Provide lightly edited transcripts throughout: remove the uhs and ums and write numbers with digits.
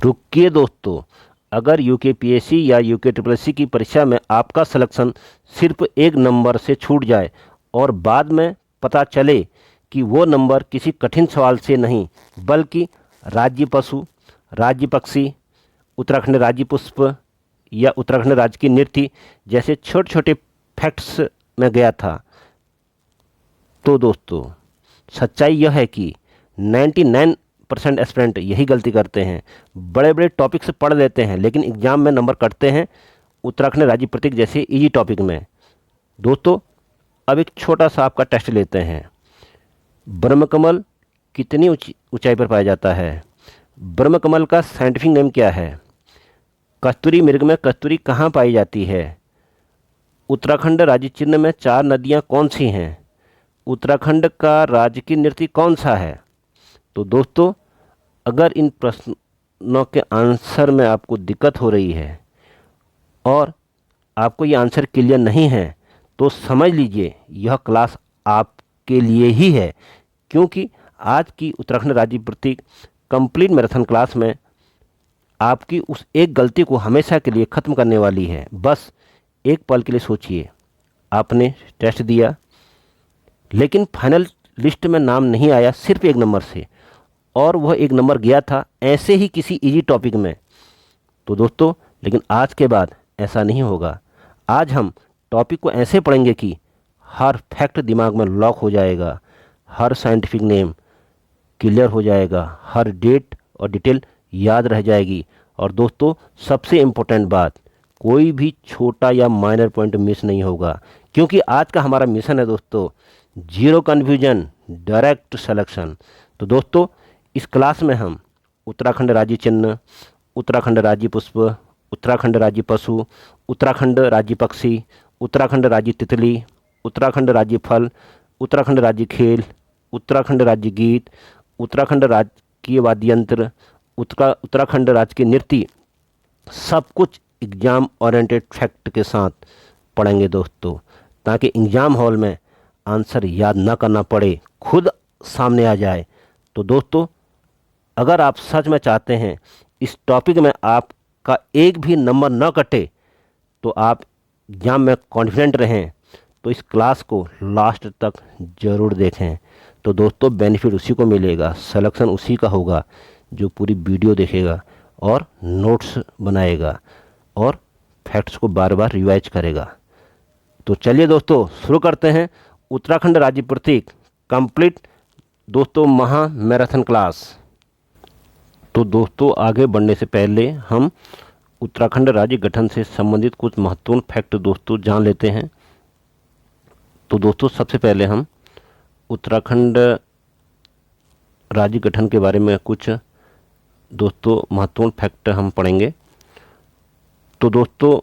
रुकिए दोस्तों, अगर यूकेपीएससी या यूके ट्रिपल एससी की परीक्षा में आपका सिलेक्शन सिर्फ एक नंबर से छूट जाए और बाद में पता चले कि वो नंबर किसी कठिन सवाल से नहीं बल्कि राज्य पशु, राज्य पक्षी, उत्तराखंड राज्य पुष्प या उत्तराखंड राज्य की नृत्य जैसे छोटे छोटे फैक्ट्स में गया था, तो दोस्तों सच्चाई यह है कि 99% एस्पिरेंट यही गलती करते हैं। बड़े बड़े टॉपिक से पढ़ लेते हैं लेकिन एग्जाम में नंबर कटते हैं उत्तराखंड राज्य प्रतीक जैसे इजी टॉपिक में। दोस्तों अब एक छोटा सा आपका टेस्ट लेते हैं। ब्रह्मकमल कितनी ऊंचाई पर पाया जाता है? ब्रह्मकमल का साइंटिफिक नेम क्या है? कस्तूरी मृग में कस्तूरी कहाँ पाई जाती है? उत्तराखंड राज्य चिन्ह में 4 नदियाँ कौन सी हैं? उत्तराखंड का राजकीय नृत्य कौन सा है? तो दोस्तों अगर इन प्रश्नों के आंसर में आपको दिक्कत हो रही है और आपको ये आंसर क्लियर नहीं है तो समझ लीजिए यह क्लास आपके लिए ही है, क्योंकि आज की उत्तराखंड राज्य प्रतीक कंप्लीट मैराथन क्लास में आपकी उस एक गलती को हमेशा के लिए ख़त्म करने वाली है। बस एक पल के लिए सोचिए, आपने टेस्ट दिया लेकिन फाइनल लिस्ट में नाम नहीं आया सिर्फ एक नंबर से, और वह एक नंबर गया था ऐसे ही किसी इजी टॉपिक में। तो दोस्तों लेकिन आज के बाद ऐसा नहीं होगा। आज हम टॉपिक को ऐसे पढ़ेंगे कि हर फैक्ट दिमाग में लॉक हो जाएगा, हर साइंटिफिक नेम क्लियर हो जाएगा, हर डेट और डिटेल याद रह जाएगी। और दोस्तों सबसे इम्पोर्टेंट बात, कोई भी छोटा या माइनर पॉइंट मिस नहीं होगा, क्योंकि आज का हमारा मिशन है दोस्तों जीरो कन्फ्यूजन डायरेक्ट सिलेक्शन। तो दोस्तों इस क्लास में हम उत्तराखंड राज्य चिन्ह, उत्तराखंड राज्य पुष्प, उत्तराखंड राज्य पशु, उत्तराखंड राज्य पक्षी, उत्तराखंड राज्य तितली, उत्तराखंड राज्य फल, उत्तराखंड राज्य खेल, उत्तराखंड राज्य गीत, उत्तराखंड राज्य वाद्य यंत्र, उत्तराखंड राज्य की नृत्य, सब कुछ एग्ज़ाम ओरिएंटेड फैक्ट के साथ पढ़ेंगे दोस्तों, ताकि एग्ज़ाम हॉल में आंसर याद ना करना पड़े, खुद सामने आ जाए। तो दोस्तों अगर आप सच में चाहते हैं इस टॉपिक में आपका एक भी नंबर न कटे, तो आप एग्जाम में कॉन्फिडेंट रहें, तो इस क्लास को लास्ट तक ज़रूर देखें। तो दोस्तों बेनिफिट उसी को मिलेगा, सिलेक्शन उसी का होगा जो पूरी वीडियो देखेगा और नोट्स बनाएगा और फैक्ट्स को बार बार रिवाइज करेगा। तो चलिए दोस्तों शुरू करते हैं उत्तराखंड राज्य प्रतीक कंप्लीट दोस्तों महा मैराथन क्लास। तो दोस्तों आगे बढ़ने से पहले हम उत्तराखंड राज्य गठन से संबंधित कुछ महत्वपूर्ण फैक्ट दोस्तों जान लेते हैं। तो दोस्तों सबसे पहले हम उत्तराखंड राज्य गठन के बारे में कुछ दोस्तों महत्वपूर्ण फैक्ट हम पढ़ेंगे। तो दोस्तों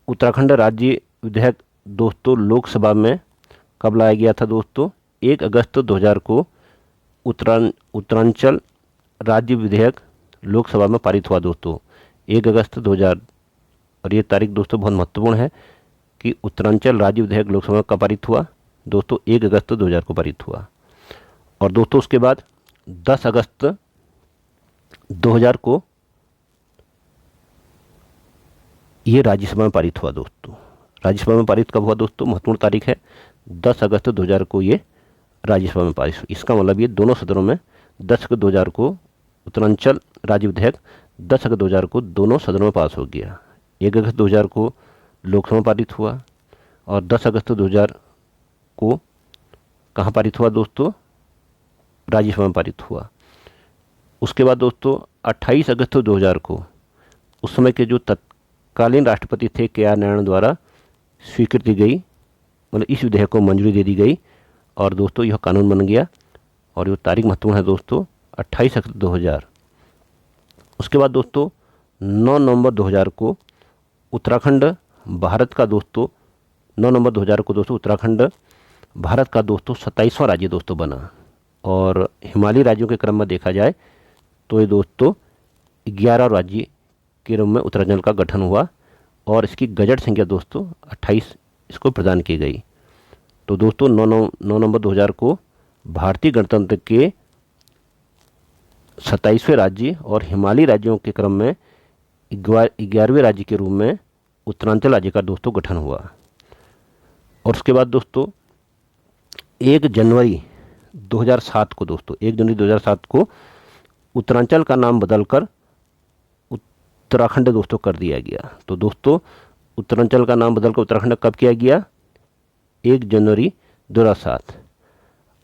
उत्तराखंड राज्य विधेयक दोस्तों लोकसभा में कब लाया गया था? दोस्तों 1 अगस्त 2000 को उत्तरांचल राज्य विधेयक लोकसभा में पारित हुआ दोस्तों 1 अगस्त 2000। और ये तारीख दोस्तों बहुत महत्वपूर्ण है कि उत्तरांचल राज्य विधेयक लोकसभा में कब पारित हुआ? दोस्तों 1 अगस्त 2000 को पारित हुआ। और दोस्तों उसके बाद 10 अगस्त 2000 को ये राज्यसभा में पारित हुआ दोस्तों। राज्यसभा में पारित कब हुआ दोस्तों? महत्वपूर्ण तारीख है 10 अगस्त 2000 को ये राज्यसभा में पारित हुआ। इसका मतलब ये दोनों सदनों में 10 अगस्त 2000 को उत्तरांचल राज्य विधेयक 10 अगस्त 2000 को दोनों सदनों में पास हो गया। 1 अगस्त 2000 को लोकसभा में पारित हुआ और 10 अगस्त 2000 को कहाँ पारित हुआ दोस्तों? राज्यसभा में पारित हुआ। उसके बाद दोस्तों 28 अगस्त 2000 को उस समय के जो तत्कालीन राष्ट्रपति थे KR नारायण द्वारा स्वीकृति गई, मतलब इस विधेयक को मंजूरी दे दी गई और दोस्तों यह कानून बन गया। और ये तारीख महत्वपूर्ण है दोस्तों 28 अगस्त 2000। उसके बाद दोस्तों 9 नवंबर 2000 को उत्तराखंड भारत का दोस्तों 9 नवंबर 2000 को दोस्तों उत्तराखंड भारत का दोस्तों 27वां राज्य दोस्तों बना। और हिमालयी राज्यों के क्रम में देखा जाए तो ये दोस्तों 11 राज्य के रूप में उत्तराखंड का गठन हुआ और इसकी गजट संख्या दोस्तों 28 इसको प्रदान की गई। तो दोस्तों 9 नवंबर 2000 को भारतीय गणतंत्र के 27वें राज्य और हिमालयी राज्यों के क्रम में 11वें राज्य के रूप में उत्तरांचल राज्य का दोस्तों गठन हुआ। और उसके बाद दोस्तों 1 जनवरी 2007 को दोस्तों 1 जनवरी 2007 को उत्तरांचल का नाम बदलकर उत्तराखंड दोस्तों कर दिया गया। तो दोस्तों उत्तरांचल का नाम बदलकर उत्तराखंड कब किया गया? 1 जनवरी 2007।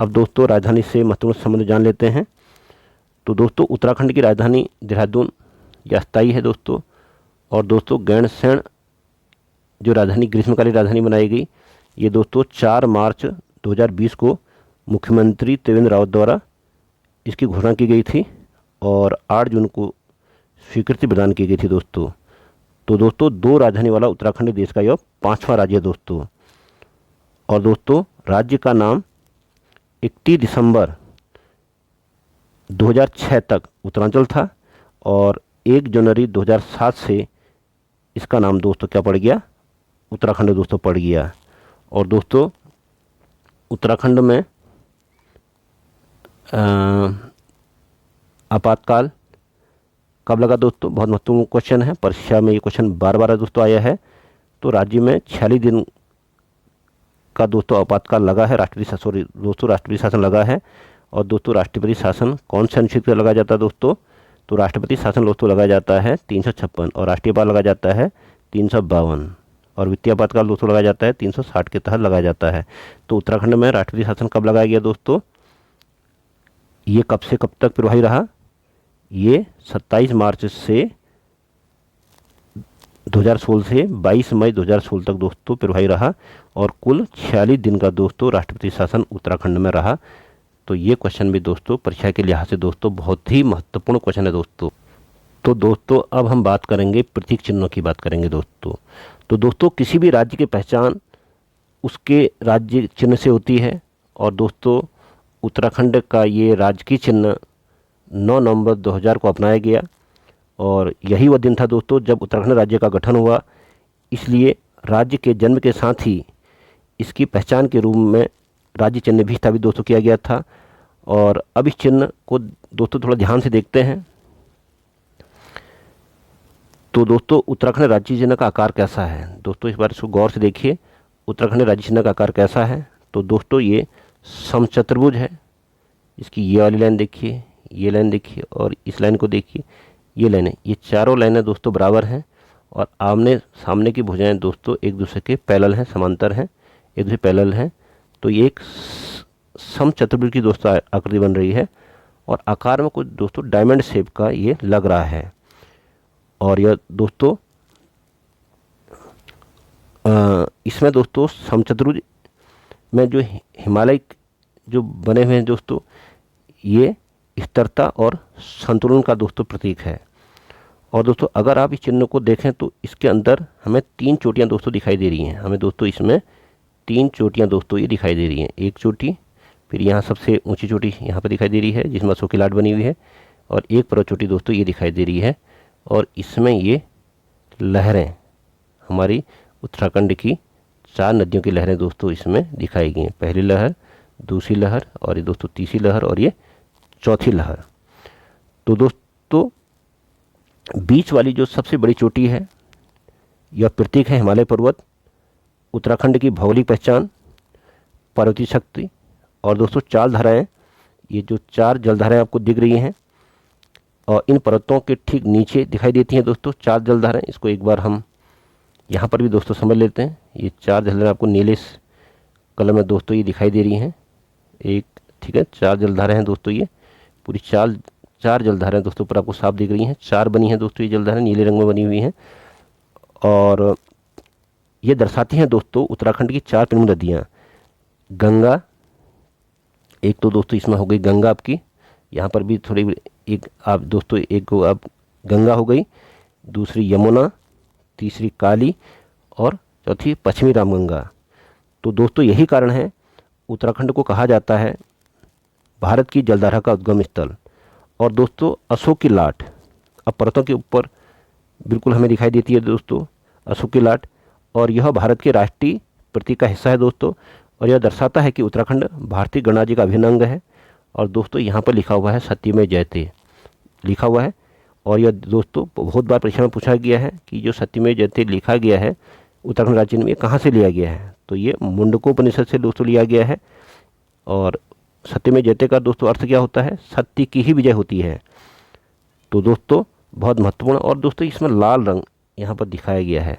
अब दोस्तों राजधानी से महत्वपूर्ण संबंध जान लेते हैं। तो दोस्तों उत्तराखंड की राजधानी देहरादून यह स्थायी है दोस्तों। और दोस्तों गैरसैंण जो राजधानी ग्रीष्मकालीन राजधानी बनाई गई, ये दोस्तों 4 मार्च 2020 को मुख्यमंत्री त्रिवेंद्र रावत द्वारा इसकी घोषणा की गई थी और 8 जून को स्वीकृति प्रदान की गई थी दोस्तों। तो दोस्तों 2 राजधानी वाला उत्तराखंड देश का यह 5वां राज्य है दोस्तों। और दोस्तों राज्य का नाम 31 दिसंबर 2006 तक उत्तरांचल था और 1 जनवरी 2007 से इसका नाम दोस्तों क्या पड़ गया? उत्तराखंड दोस्तों पड़ गया। और दोस्तों उत्तराखंड में आपातकाल कब लगा दोस्तों? बहुत महत्वपूर्ण क्वेश्चन है, परीक्षा में ये क्वेश्चन बार बार दोस्तों आया है। तो राज्य में 46 दिन का दोस्तों आपातकाल लगा है, राष्ट्रपति शासन लगा है। और दोस्तों राष्ट्रपति शासन कौन से अनुच्छेद पर लगाया जाता है दोस्तों? तो राष्ट्रपति शासन दोस्तों लगाया जाता है 356 और राष्ट्रीयपाल लगाया जाता है 352 और वित्तीय आपातकाल दोस्तों लगाया जाता है 360 के तहत लगाया जाता है। तो उत्तराखंड में राष्ट्रपति शासन कब लगाया गया दोस्तों? ये कब से कब तक प्रभावी रहा? ये 27 मार्च से 2016 से 22 मई 2016 तक दोस्तों प्रभावी रहा और कुल 46 दिन का दोस्तों राष्ट्रपति शासन उत्तराखंड में रहा। तो ये क्वेश्चन भी दोस्तों परीक्षा के लिहाज से दोस्तों बहुत ही महत्वपूर्ण क्वेश्चन है दोस्तों। तो दोस्तों अब हम बात करेंगे प्रतीक चिन्हों की बात करेंगे दोस्तों। तो दोस्तों किसी भी राज्य की पहचान उसके राज्य चिन्ह से होती है और दोस्तों उत्तराखंड का ये राजकीय चिन्ह 9 नवंबर 2000 को अपनाया गया और यही वह दिन था दोस्तों जब उत्तराखंड राज्य का गठन हुआ। इसलिए राज्य के जन्म के साथ ही इसकी पहचान के रूप में राज्य चिन्ह भी स्थापित दोस्तों किया गया था। और अब इस चिन्ह को दोस्तों थोड़ा ध्यान से देखते हैं। तो दोस्तों उत्तराखंड राज्य चिन्ह का आकार कैसा है दोस्तों? इस बार इसको गौर से देखिए, उत्तराखंड राज्य चिन्ह का आकार कैसा है? तो दोस्तों ये समचतुर्भुज है। इसकी ये वाली लाइन देखिए, ये लाइन देखिए और इस लाइन को देखिए, ये लाइनें, ये चारों लाइनें दोस्तों बराबर हैं और आमने सामने की भुजाएं दोस्तों एक दूसरे के पैरेलल हैं, समांतर हैं, एक दूसरे पैरेलल हैं। तो ये एक समचतुर्भुज की दोस्तों आकृति बन रही है और आकार में कुछ दोस्तों डायमंड शेप का ये लग रहा है। और यह दोस्तों इसमें दोस्तों समचतुर्भुज में जो हिमालय जो बने हुए हैं दोस्तों, ये स्थिरता और संतुलन का दोस्तों प्रतीक है। और दोस्तों अगर आप इस चिन्ह को देखें तो इसके अंदर हमें 3 चोटियां दोस्तों दिखाई दे रही हैं। हमें दोस्तों इसमें 3 चोटियां दोस्तों ये दिखाई दे रही हैं। एक चोटी, फिर यहाँ सबसे ऊंची चोटी यहाँ पर दिखाई दे रही है जिसमें अशोक की लाट बनी हुई है और एक पर्वत चोटी दोस्तों ये दिखाई दे रही है। और इसमें ये लहरें, हमारी उत्तराखंड की 4 नदियों की लहरें दोस्तों इसमें दिखाई गई हैं। पहली लहर, दूसरी लहर और ये दोस्तों तीसरी लहर और ये चौथी लहर। तो दोस्तों बीच वाली जो सबसे बड़ी चोटी है यह प्रतीक है हिमालय पर्वत, उत्तराखंड की भौगोलिक पहचान, पर्वतीय शक्ति। और दोस्तों 4 धाराएं, ये जो 4 जलधाराएं आपको दिख रही हैं और इन पर्वतों के ठीक नीचे दिखाई देती हैं दोस्तों 4 जलधाराएं। इसको एक बार हम यहाँ पर भी दोस्तों समझ लेते हैं। ये 4 जलधाराएं आपको नीले कलर में दोस्तों ये दिखाई दे रही हैं। एक, ठीक है, 4 जलधाराएं हैं दोस्तों, ये पूरी 4 जलधाराएं दोस्तों पर आपको साफ दिख रही हैं। 4 बनी हैं दोस्तों ये जलधाराएं, नीले रंग में बनी हुई हैं और ये दर्शाती हैं दोस्तों उत्तराखंड की 4 प्रमुख नदियाँ। गंगा, एक तो दोस्तों इसमें हो गई गंगा आपकी, यहाँ पर भी थोड़ी एक आप दोस्तों एक को आप गंगा हो गई, दूसरी यमुना, तीसरी काली और चौथी पश्चिमी रामगंगा। तो दोस्तों यही कारण है उत्तराखंड को कहा जाता है भारत की जलधारा का उद्गम स्थल। और दोस्तों अशोक की लाट अब पर्वतों के ऊपर बिल्कुल हमें दिखाई देती है दोस्तों, अशोक की लाट, और यह भारत के राष्ट्रीय प्रतीक का हिस्सा है दोस्तों। और यह दर्शाता है कि उत्तराखंड भारतीय गणराज्य का अभिन्न अंग है। और दोस्तों यहाँ पर लिखा हुआ है सत्यमेव जयते। लिखा हुआ है। और यह दोस्तों बहुत बार परीक्षा में पूछा गया है कि जो सत्यमेव जयते लिखा गया है उत्तराखंड राज्य में, कहाँ से लिया गया है। तो ये मुंडकोपनिषद से दोस्तों लिया गया है। और सत्यमेव जयते का दोस्तों अर्थ क्या होता है, सत्य की ही विजय होती है। तो दोस्तों बहुत महत्वपूर्ण। और दोस्तों इसमें लाल रंग यहाँ पर दिखाया गया है,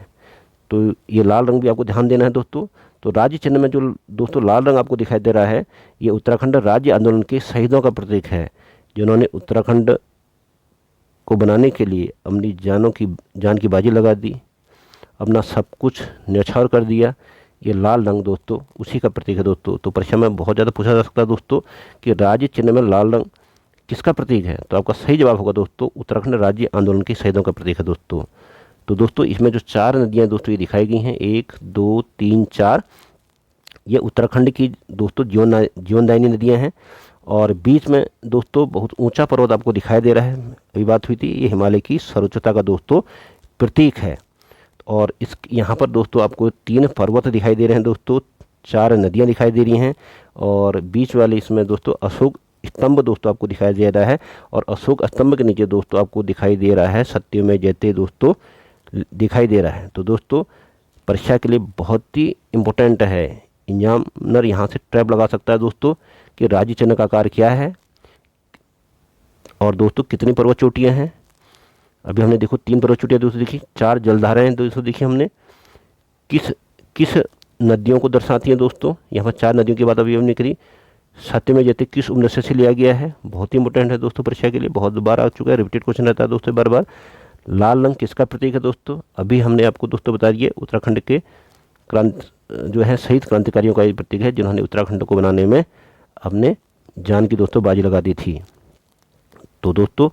तो ये लाल रंग भी आपको ध्यान देना है दोस्तों। तो राज्य चिन्ह में जो दोस्तों लाल रंग आपको दिखाई दे रहा है, ये उत्तराखंड राज्य आंदोलन के शहीदों का प्रतीक है, जिन्होंने उत्तराखंड को बनाने के लिए अपनी जान की बाजी लगा दी, अपना सब कुछ न्यौछावर कर दिया। ये लाल रंग दोस्तों उसी का प्रतीक है दोस्तों। तो परीक्षा में बहुत ज़्यादा पूछा जा सकता है दोस्तों कि राज्य चिन्ह में लाल रंग किसका प्रतीक है। तो आपका सही जवाब होगा दोस्तों उत्तराखंड राज्य आंदोलन के शहीदों का प्रतीक है दोस्तों। तो दोस्तों इसमें जो 4 नदियाँ दोस्तों ये दिखाई गई हैं, 1 2 3 4, ये उत्तराखंड की दोस्तों जीवनदायिनी नदियाँ हैं। और बीच में दोस्तों बहुत ऊंचा पर्वत आपको दिखाई दे रहा है, अभी बात हुई थी, ये हिमालय की सर्वोच्चता का दोस्तों प्रतीक है। और इस यहाँ पर दोस्तों आपको 3 पर्वत दिखाई दे रहे हैं दोस्तों, 4 नदियाँ दिखाई दे रही हैं, और बीच वाले इसमें दोस्तों अशोक स्तंभ दोस्तों आपको दिखाई दे रहा है। और अशोक स्तंभ के नीचे दोस्तों आपको दिखाई दे रहा है सत्यमेव जयते दोस्तों दिखाई दे रहा है। तो दोस्तों परीक्षा के लिए बहुत ही इम्पोर्टेंट है, एग्जामिनर यहाँ से ट्रैप लगा सकता है दोस्तों कि राज्य चिन्ह का आकार क्या है और दोस्तों कितनी पर्वत चोटियाँ हैं। अभी हमने देखो 3 पर्वत चोटियाँ दोस्तों देखी, 4 जलधाराएं दोस्तों देखी हमने, किस किस नदियों को दर्शाती हैं दोस्तों। यहाँ पर 4 नदियों की बात अभी हमने करी। सत्यमेव जयते किस उपनिषद से लिया गया है, बहुत ही इंपॉर्टेंट है दोस्तों परीक्षा के लिए, बहुत बार आ चुका है, रिपीटेड क्वेश्चन रहता है दोस्तों बार बार। लाल रंग किसका प्रतीक है दोस्तों, अभी हमने आपको दोस्तों बता दिए उत्तराखंड के जो है शहीद क्रांतिकारियों का ये प्रतीक है, जिन्होंने उत्तराखंड को बनाने में अपने जान की दोस्तों बाजी लगा दी थी। तो दोस्तों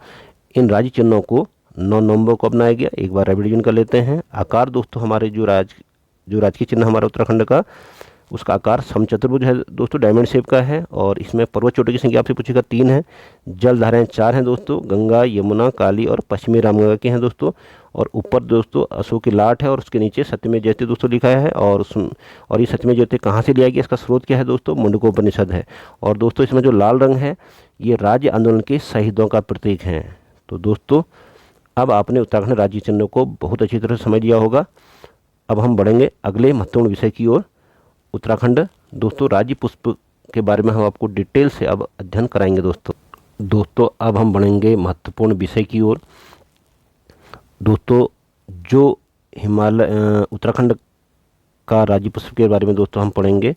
इन राज्य चिन्हों को 9 नवंबर को अपनाया गया। एक बार रिवीजन कर लेते हैं। आकार दोस्तों हमारे जो राजकीय चिन्ह हमारा उत्तराखंड का, उसका आकार समचतुर्भुज है दोस्तों, डायमंड शेप का है। और इसमें पर्वत चोटी की संख्या आपसे पूछेगा 3 है, जलधाराएं 4 हैं दोस्तों, गंगा यमुना काली और पश्चिमी रामगंगा की हैं दोस्तों। और ऊपर दोस्तों अशोक की लाट है और उसके नीचे सत्यमेव जयते दोस्तों लिखा है। और ये सत्यमेव जयते कहाँ से लिया गया, इसका स्रोत क्या है दोस्तों, मुंडकोपनिषद है। और दोस्तों इसमें जो लाल रंग है ये राज्य आंदोलन के शहीदों का प्रतीक है। तो दोस्तों अब आपने उत्तराखंड राज्य चिन्ह को बहुत अच्छी तरह समझ लिया होगा। अब हम बढ़ेंगे अगले महत्वपूर्ण विषय की ओर। उत्तराखंड दोस्तों राज्य पुष्प के बारे में हम आपको डिटेल से अब अध्ययन कराएंगे दोस्तों अब हम बढ़ेंगे महत्वपूर्ण विषय की ओर। दोस्तों जो उत्तराखंड का राज्य पुष्प के बारे में दोस्तों हम पढ़ेंगे,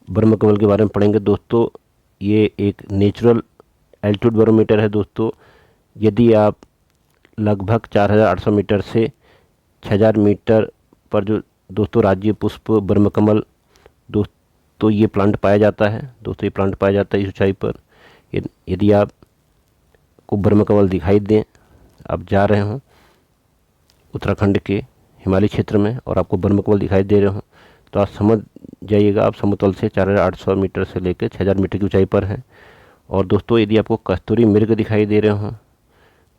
ब्रह्मकमल के बारे में पढ़ेंगे दोस्तों। ये एक नेचुरल एल्टीट्यूड बैरोमीटर है दोस्तों। यदि आप लगभग 4800 मीटर से 6000 मीटर पर जो दोस्तों राज्य पुष्प ब्रह्मकमल दोस्तों ये प्लांट पाया जाता है दोस्तों, ये प्लांट पाया जाता है इस ऊंचाई पर। यदि आपको ब्रह्मकमल दिखाई दें, आप जा रहे हों उत्तराखंड के हिमालय क्षेत्र में और आपको ब्रह्मकमल दिखाई दे रहे हों, तो आप समझ जाइएगा आप समतल से 4800 मीटर से लेकर 6000 मीटर की ऊंचाई पर हैं। और दोस्तों यदि आपको कस्तूरी मृग दिखाई दे रहे हों,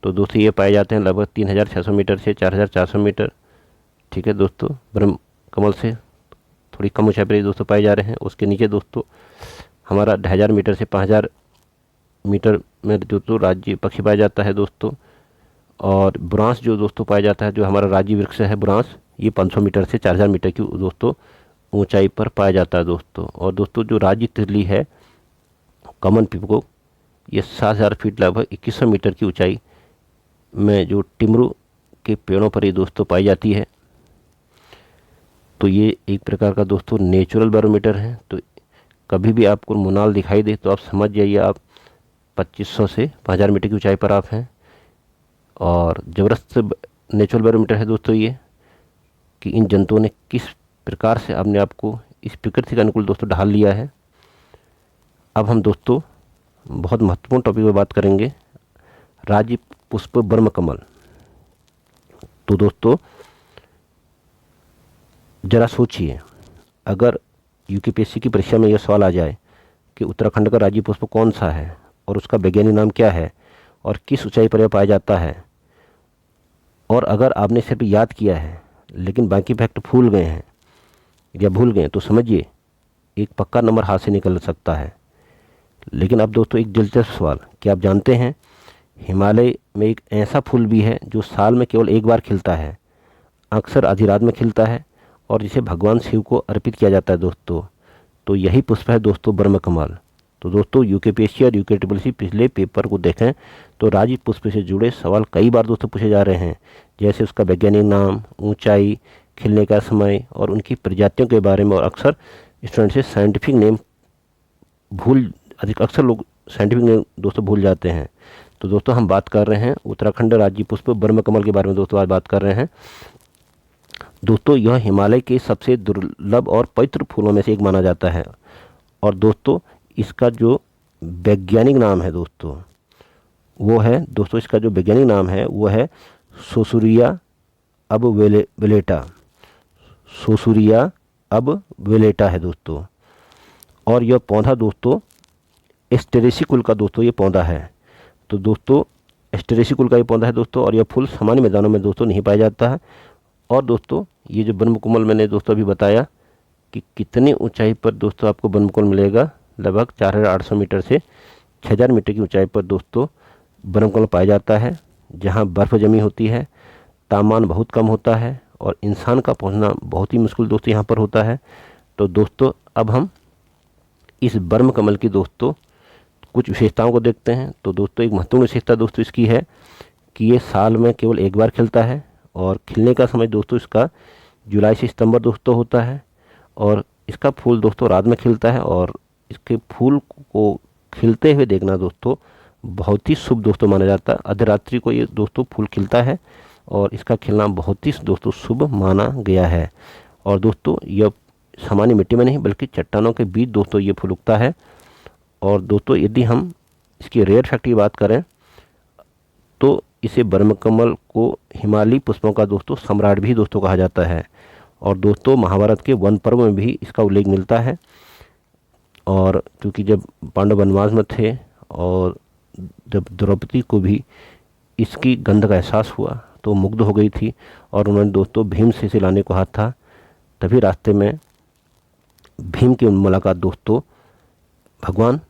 तो दोस्तों ये पाए जाते हैं लगभग 3600 मीटर से 4400 मीटर। ठीक है दोस्तों, ब्रह्मकमल से थोड़ी कम ऊंचाई पर दोस्तों पाए जा रहे हैं। उसके नीचे दोस्तों हमारा 2500 मीटर से 5000 मीटर में दोस्तों राज्य पक्षी पाया जाता है दोस्तों। और बुरांस जो दोस्तों पाया जाता है, जो हमारा राज्य वृक्ष है बुरांस, ये 500 मीटर से 4000 मीटर की दोस्तों ऊंचाई पर पाया जाता है दोस्तों। और दोस्तों जो राज्य तितली है कॉमन पिपको, ये 7000 फीट लगभग 2100 मीटर की ऊंचाई में जो टिमरू के पेड़ों पर ये दोस्तों पाई जाती है। तो ये एक प्रकार का दोस्तों नेचुरल बैरोमीटर है। तो कभी भी आपको मोनाल दिखाई दे तो आप समझ जाइए आप 2500 से 5000 मीटर की ऊंचाई पर आप हैं। और ज़बरदस्त नेचुरल बैरोमीटर है दोस्तों ये, कि इन जंतुओं ने किस प्रकार से अपने आप को इस प्रकृति के अनुकूल दोस्तों ढाल लिया है। अब हम दोस्तों बहुत महत्वपूर्ण टॉपिक पर बात करेंगे, राज्य पुष्प ब्रह्मकमल। तो दोस्तों ज़रा सोचिए, अगर यूपीएससी की परीक्षा में यह सवाल आ जाए कि उत्तराखंड का राज्य पुष्प कौन सा है और उसका वैज्ञानिक नाम क्या है और किस ऊंचाई पर यह पाया जाता है, और अगर आपने सिर्फ याद किया है लेकिन बाकी फैक्ट भूल गए हैं या भूल गए, तो समझिए एक पक्का नंबर हाथ से निकल सकता है। लेकिन अब दोस्तों एक दिलचस्प सवाल, क्या आप जानते हैं हिमालय में एक ऐसा फूल भी है जो साल में केवल एक बार खिलता है, अक्सर आधी रात में खिलता है और जिसे भगवान शिव को अर्पित किया जाता है दोस्तों। तो यही पुष्प है दोस्तों ब्रह्मकमल। तो दोस्तों यूकेपीएससी और यूकेट्रिपलसी पिछले पेपर को देखें तो राज्य पुष्प से जुड़े सवाल कई बार दोस्तों पूछे जा रहे हैं, जैसे उसका वैज्ञानिक नाम, ऊंचाई, खिलने का समय और उनकी प्रजातियों के बारे में। और अक्सर स्टूडेंट से साइंटिफिक नेम अक्सर लोग साइंटिफिक नेम दोस्तों भूल जाते हैं। तो दोस्तों हम बात कर रहे हैं उत्तराखंड राज्य पुष्प ब्रह्मकमल के बारे में दोस्तों आज बात कर रहे हैं। दोस्तों यह हिमालय के सबसे दुर्लभ और पवित्र फूलों में से एक माना जाता है। और दोस्तों इसका जो वैज्ञानिक नाम है दोस्तों वो है सोसुरिया अब वेलेटा। सोसुरिया अब वेलेटा है दोस्तों। और यह पौधा दोस्तों एस्टेरेसी कुल का दोस्तों ये पौधा है। तो दोस्तों एस्टेरेसी कुल का ये पौधा है दोस्तों, और यह फूल सामान्य मैदानों में दोस्तों नहीं पाया जाता है। और दोस्तों ये जो ब्रह्मकमल मैंने दोस्तों अभी बताया कि कितनी ऊंचाई पर दोस्तों आपको ब्रह्मकमल मिलेगा, लगभग 4800 मीटर से 6000 मीटर की ऊंचाई पर दोस्तों ब्रह्मकमल पाया जाता है, जहां बर्फ़ जमी होती है, तापमान बहुत कम होता है और इंसान का पहुंचना बहुत ही मुश्किल दोस्तों यहाँ पर होता है। तो दोस्तों अब हम इस ब्रह्मकमल की दोस्तों कुछ विशेषताओं को देखते हैं। तो दोस्तों एक महत्वपूर्ण विशेषता दोस्तों इसकी है कि ये साल में केवल एक बार खिलता है और खिलने का समय दोस्तों इसका जुलाई से सितंबर दोस्तों होता है। और इसका फूल दोस्तों रात में खिलता है और इसके फूल को खिलते हुए देखना दोस्तों बहुत ही शुभ दोस्तों माना जाता है। अर्धरात्रि को ये दोस्तों फूल खिलता है और इसका खिलना बहुत ही दोस्तों शुभ माना गया है। और दोस्तों यह सामान्य मिट्टी में नहीं बल्कि चट्टानों के बीच दोस्तों ये फूल उगता है। और दोस्तों यदि हम इसकी रेयर फैक्ट की बात करें तो इसे ब्रह्मकमल को हिमालयी पुष्पों का दोस्तों सम्राट भी दोस्तों कहा जाता है। और दोस्तों महाभारत के वन पर्व में भी इसका उल्लेख मिलता है। और क्योंकि जब पांडव वनवास में थे और जब द्रौपदी को भी इसकी गंध का एहसास हुआ तो मुग्ध हो गई थी और उन्होंने दोस्तों भीम से इसे लाने को कहा था। तभी रास्ते में भीम की मुलाकात दोस्तों भगवान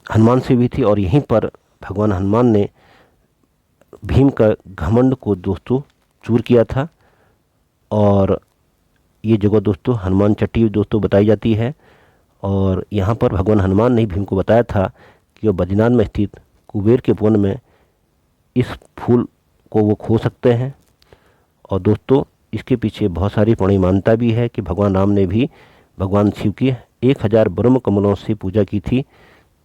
हनुमान से भी थी और यहीं पर भगवान हनुमान ने भीम का घमंड को दोस्तों चूर किया था। और ये जगह दोस्तों हनुमान चट्टी दोस्तों बताई जाती है। और यहाँ पर भगवान हनुमान ने भीम को बताया था कि वो बद्रीनाथ में स्थित कुबेर के वन में इस फूल को वो खो सकते हैं। और दोस्तों इसके पीछे बहुत सारी पौराणिक मान्यता भी है कि भगवान राम ने भी भगवान शिव की 1000 ब्रह्म कमलों से पूजा की थी।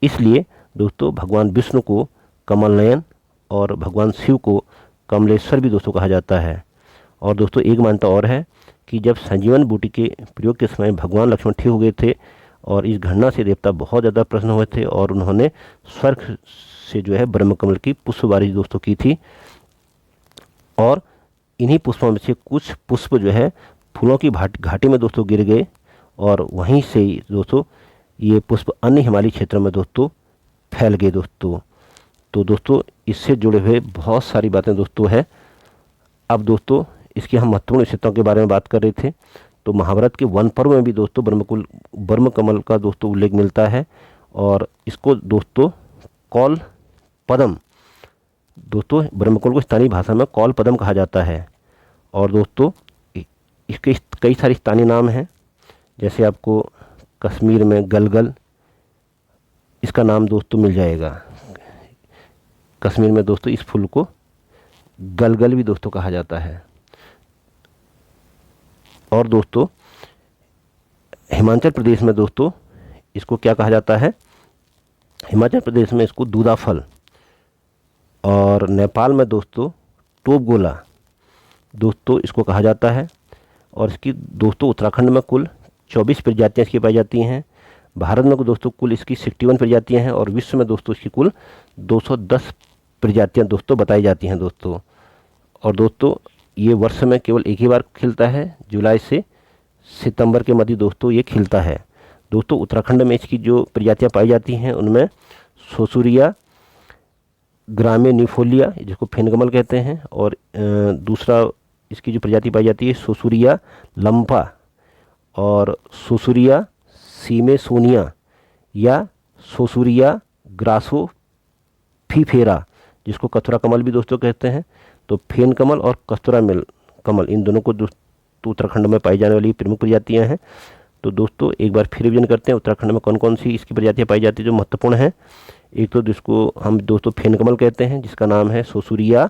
इसलिए दोस्तों भगवान विष्णु को कमल नयन और भगवान शिव को कमलेश्वर भी दोस्तों कहा जाता है। और दोस्तों एक मान्यता और है कि जब संजीवन बूटी के प्रयोग के समय भगवान लक्ष्मण ठीक हो गए थे और इस घटना से देवता बहुत ज़्यादा प्रसन्न हुए थे और उन्होंने स्वर्ग से जो है ब्रह्मकमल की पुष्पबारी दोस्तों की थी। और इन्हीं पुष्पों में से कुछ पुष्प जो है फूलों की घाटी में दोस्तों गिर गए और वहीं से ही दोस्तों ये पुष्प अन्य हिमालयी क्षेत्रों में दोस्तों फैल गए दोस्तों। तो दोस्तों इससे जुड़े हुए बहुत सारी बातें दोस्तों है। अब दोस्तों इसकी हम महत्वपूर्ण विशेषताओं के बारे में बात कर रहे थे। तो महाभारत के वन पर्व में भी दोस्तों ब्रह्मकमल का दोस्तों उल्लेख मिलता है और इसको दोस्तों कौल पदम दोस्तों ब्रह्मकमल को स्थानीय भाषा में कौल पदम कहा जाता है। और दोस्तों इसके कई सारे स्थानीय नाम हैं, जैसे आपको कश्मीर में गलगल इसका नाम दोस्तों मिल जाएगा। कश्मीर में दोस्तों इस फूल को गलगल भी दोस्तों कहा जाता है। और दोस्तों हिमाचल प्रदेश में दोस्तों इसको क्या कहा जाता है, हिमाचल प्रदेश में इसको दूधा फल, और नेपाल में दोस्तों टोपगोला दोस्तों इसको कहा जाता है। और इसकी दोस्तों उत्तराखंड में कुल 24 प्रजातियाँ इसकी पाई जाती हैं। भारत में दोस्तों कुल इसकी 61 प्रजातियाँ हैं और विश्व में दोस्तों इसकी कुल 210 प्रजातियाँ दोस्तों बताई जाती हैं दोस्तों। और दोस्तों ये वर्ष में केवल एक ही बार खिलता है, जुलाई से सितंबर के मध्य दोस्तों ये खिलता है। दोस्तों उत्तराखंड में इसकी जो प्रजातियाँ पाई जाती हैं उनमें सोसुरिया ग्रामिनिफोलिया जिसको फेनकमल कहते हैं, और दूसरा इसकी जो प्रजाति पाई जाती है सोसुरिया लम्पा और सोसुरिया सीमेसोनिया या सोसुरिया ग्रासोफिलिया फीफेरा, जिसको कस्तूरा कमल भी दोस्तों कहते हैं। तो फेन कमल और कस्तूरा कमल, इन दोनों को दोस्तों उत्तराखंड में पाई जाने वाली प्रमुख प्रजातियां हैं। तो दोस्तों एक बार फिर रिवीजन करते हैं, उत्तराखंड में कौन कौन सी इसकी प्रजातियां पाई जाती है जो महत्वपूर्ण है। एक तो जिसको हम दोस्तों फेन कमल कहते हैं, जिसका नाम है सोसूरिया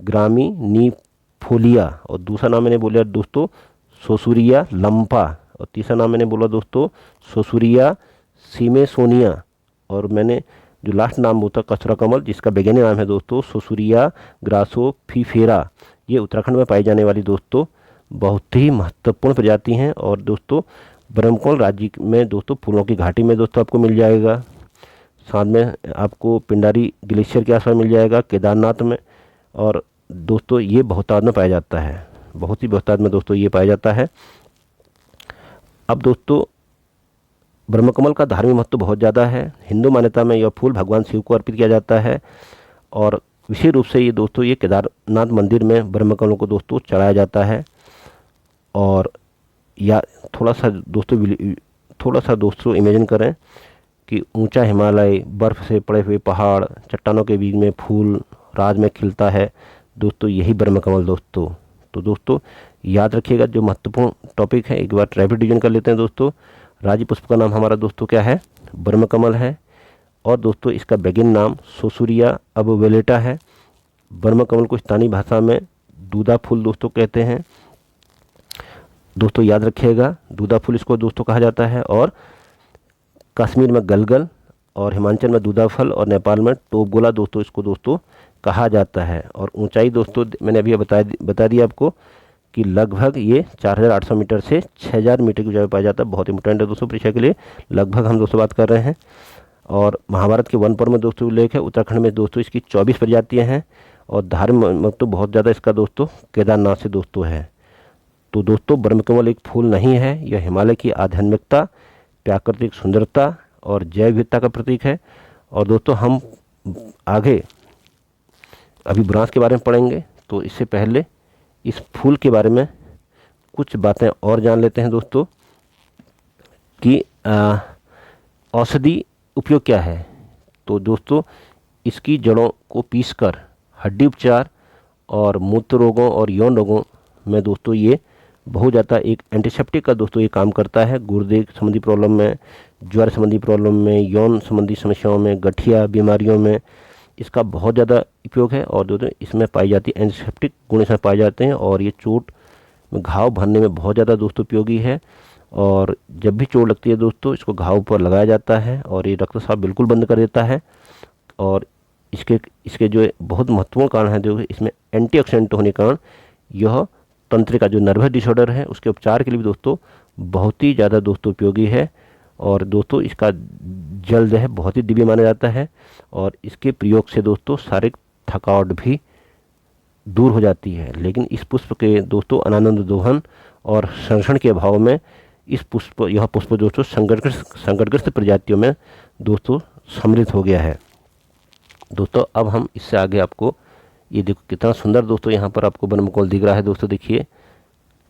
ग्रामिनीफोलिया, और दूसरा नाम मैंने बोला दोस्तों सोसूरिया लंपा, और तीसरा नाम मैंने बोला दोस्तों सोसूरिया सीमेसोनिया, और मैंने जो लास्ट नाम होता कस्तूरा कमल, जिसका वैज्ञानिक नाम है दोस्तों सोसूरिया ग्रासोफिफेरा। ये उत्तराखंड में पाई जाने वाली दोस्तों बहुत ही महत्वपूर्ण प्रजाति हैं। और दोस्तों ब्रह्मकुंड राज्य में दोस्तों फूलों की घाटी में दोस्तों आपको मिल जाएगा, साथ में आपको पिंडारी ग्लेशियर के आसपास मिल जाएगा, केदारनाथ में, और दोस्तों ये बहुतायत में पाया जाता है, बहुत ही बहुतायत में दोस्तों ये पाया जाता है। अब दोस्तों ब्रह्मकमल का धार्मिक महत्व बहुत ज़्यादा है। हिंदू मान्यता में यह फूल भगवान शिव को अर्पित किया जाता है, और विशेष रूप से ये दोस्तों ये केदारनाथ मंदिर में ब्रह्मकमलों को दोस्तों चढ़ाया जाता है। और या थोड़ा सा दोस्तों इमेजिन करें कि ऊंचा हिमालय, बर्फ़ से पड़े हुए पहाड़, चट्टानों के बीच में फूल राज में खिलता है दोस्तों, यही ब्रह्मकमल दोस्तों। तो दोस्तों याद रखिएगा जो महत्वपूर्ण टॉपिक है, एक बार ट्रैफिक डिवीजन कर लेते हैं दोस्तों। राज्य पुष्प का नाम हमारा दोस्तों क्या है, ब्रह्मकमल है, और दोस्तों इसका वैज्ञानिक नाम सोसूरिया अबोवेलेटा है। ब्रह्मकमल को स्थानीय भाषा में दूधा फूल दोस्तों कहते हैं, दोस्तों याद रखिएगा दूधा फूल इसको दोस्तों कहा जाता है। और कश्मीर में गलगल, और हिमाचल में दूधा फल, और नेपाल में टोपगोला दोस्तों इसको दोस्तों कहा जाता है। और ऊंचाई दोस्तों मैंने अभी बता दिया आपको कि लगभग ये 4800 मीटर से 6000 मीटर की ऊंचाई पाया जाता है। बहुत इंपॉर्टेंट है दोस्तों परीक्षा के लिए, लगभग हम दोस्तों बात कर रहे हैं। और महाभारत के वन पर्व में दोस्तों उल्लेख है। उत्तराखंड में दोस्तों इसकी 24 प्रजातियाँ हैं, और धार्मिक महत्व बहुत ज़्यादा इसका दोस्तों केदारनाथ से दोस्तों है। तो दोस्तों ब्रह्मकमल एक फूल नहीं है, यह हिमालय की आध्यात्मिकता, प्राकृतिक सुंदरता और जैव विविधता का प्रतीक है। और दोस्तों हम आगे अभी बुरांस के बारे में पढ़ेंगे, तो इससे पहले इस फूल के बारे में कुछ बातें और जान लेते हैं दोस्तों कि औषधि उपयोग क्या है। तो दोस्तों इसकी जड़ों को पीसकर हड्डी उपचार और मूत्र रोगों और यौन रोगों में दोस्तों ये बहुत ज़्यादा एक एंटीसेप्टिक का दोस्तों ये काम करता है। गुर्दे संबंधी प्रॉब्लम में, ज्वर संबंधी प्रॉब्लम में, यौन संबंधी समस्याओं में, गठिया बीमारियों में इसका बहुत ज़्यादा उपयोग है। और दोस्तों इसमें पाई जाती एंटीसेप्टिक गुण इसमें पाए जाते हैं, और ये चोट में घाव भरने में बहुत ज़्यादा दोस्तों उपयोगी है। और जब भी चोट लगती है दोस्तों इसको घाव पर लगाया जाता है, और ये रक्तस्राव बिल्कुल बंद कर देता है। और इसके जो बहुत महत्वपूर्ण कारण है जो इसमें एंटीऑक्सीडेंट होने के कारण यह तंत्रिका जो नर्वस डिसऑर्डर है उसके उपचार के लिए भी दोस्तों बहुत ही ज़्यादा दोस्तों उपयोगी है। और दोस्तों इसका जल जो है बहुत ही दिव्य माना जाता है, और इसके प्रयोग से दोस्तों शारीरिक थकावट भी दूर हो जाती है। लेकिन इस पुष्प के दोस्तों अनानंद दोहन और संरक्षण के अभाव में यह पुष्प दोस्तों संकटग्रस्त प्रजातियों में दोस्तों सम्मिलित हो गया है। दोस्तों अब हम इससे आगे आपको ये देखो कितना सुंदर दोस्तों यहाँ पर आपको ब्रह्मकमल दिख रहा है दोस्तों, देखिए।